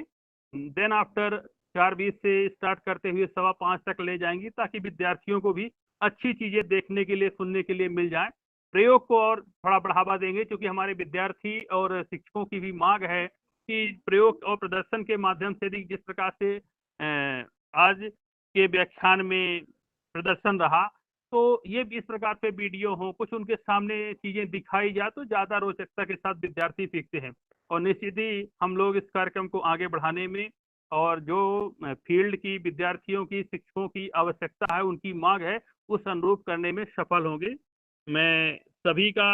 S2: देन आफ्टर 4:20 से स्टार्ट करते हुए 5:15 तक ले जाएंगी, ताकि विद्यार्थियों को भी अच्छी चीजें देखने के लिए, सुनने के लिए मिल जाए। प्रयोग को और थोड़ा बढ़ावा देंगे, क्योंकि हमारे विद्यार्थी और शिक्षकों की भी मांग है कि प्रयोग और प्रदर्शन के माध्यम से भी, जिस प्रकार से आज के व्याख्यान में प्रदर्शन रहा, तो ये भी इस प्रकार से वीडियो हो, कुछ उनके सामने चीजें दिखाई जाए तो ज्यादा रोचकता के साथ विद्यार्थी सीखते हैं। और निश्चित ही हम लोग इस कार्यक्रम को आगे बढ़ाने में, और जो फील्ड की विद्यार्थियों की, शिक्षकों की आवश्यकता है, उनकी मांग है, उस अनुरूप करने में सफल होंगे। मैं सभी का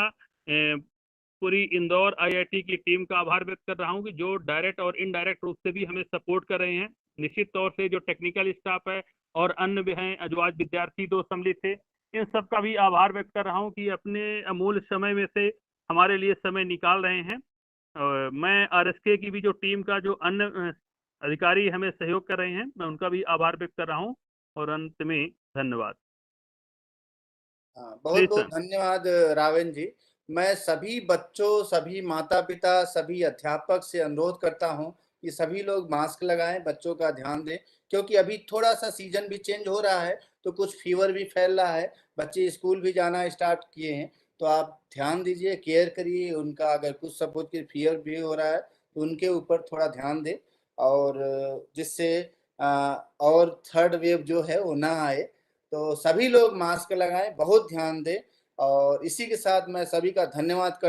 S2: पूरी इंदौर आईआईटी की टीम का आभार व्यक्त कर रहा हूं कि जो डायरेक्ट और इनडायरेक्ट रूप से भी हमें सपोर्ट कर रहे हैं। निश्चित तौर से जो टेक्निकल स्टाफ है और अन्य भी हैं, जो आज विद्यार्थी 2 सम्मिलित थे, इन सब का भी आभार व्यक्त कर रहा हूं कि अपने अमूल्य समय में से हमारे लिए समय निकाल रहे हैं। मैं आरएसके की भी जो टीम का जो अन्य अधिकारी हमें सहयोग कर रहे हैं, मैं उनका भी आभार व्यक्त कर रहा हूं। और अंत में धन्यवाद।
S1: बहुत बहुत धन्यवाद रावण जी। मैं सभी बच्चों, सभी माता पिता, सभी अध्यापक से अनुरोध करता हूं कि सभी लोग मास्क लगाएं, बच्चों का ध्यान दें, क्योंकि अभी थोड़ा सा सीजन भी चेंज हो रहा है, तो कुछ फीवर भी फैल रहा है, बच्चे स्कूल भी जाना स्टार्ट किए हैं, तो आप ध्यान दीजिए, केयर करिए उनका। अगर कुछ सपोज की फीवर भी हो रहा है तो उनके ऊपर थोड़ा ध्यान दें, और जिससे और थर्ड वेव जो है वो ना आए। तो सभी लोग मास्क लगाएं, बहुत ध्यान दें, और इसी के साथ मैं सभी का धन्यवाद कर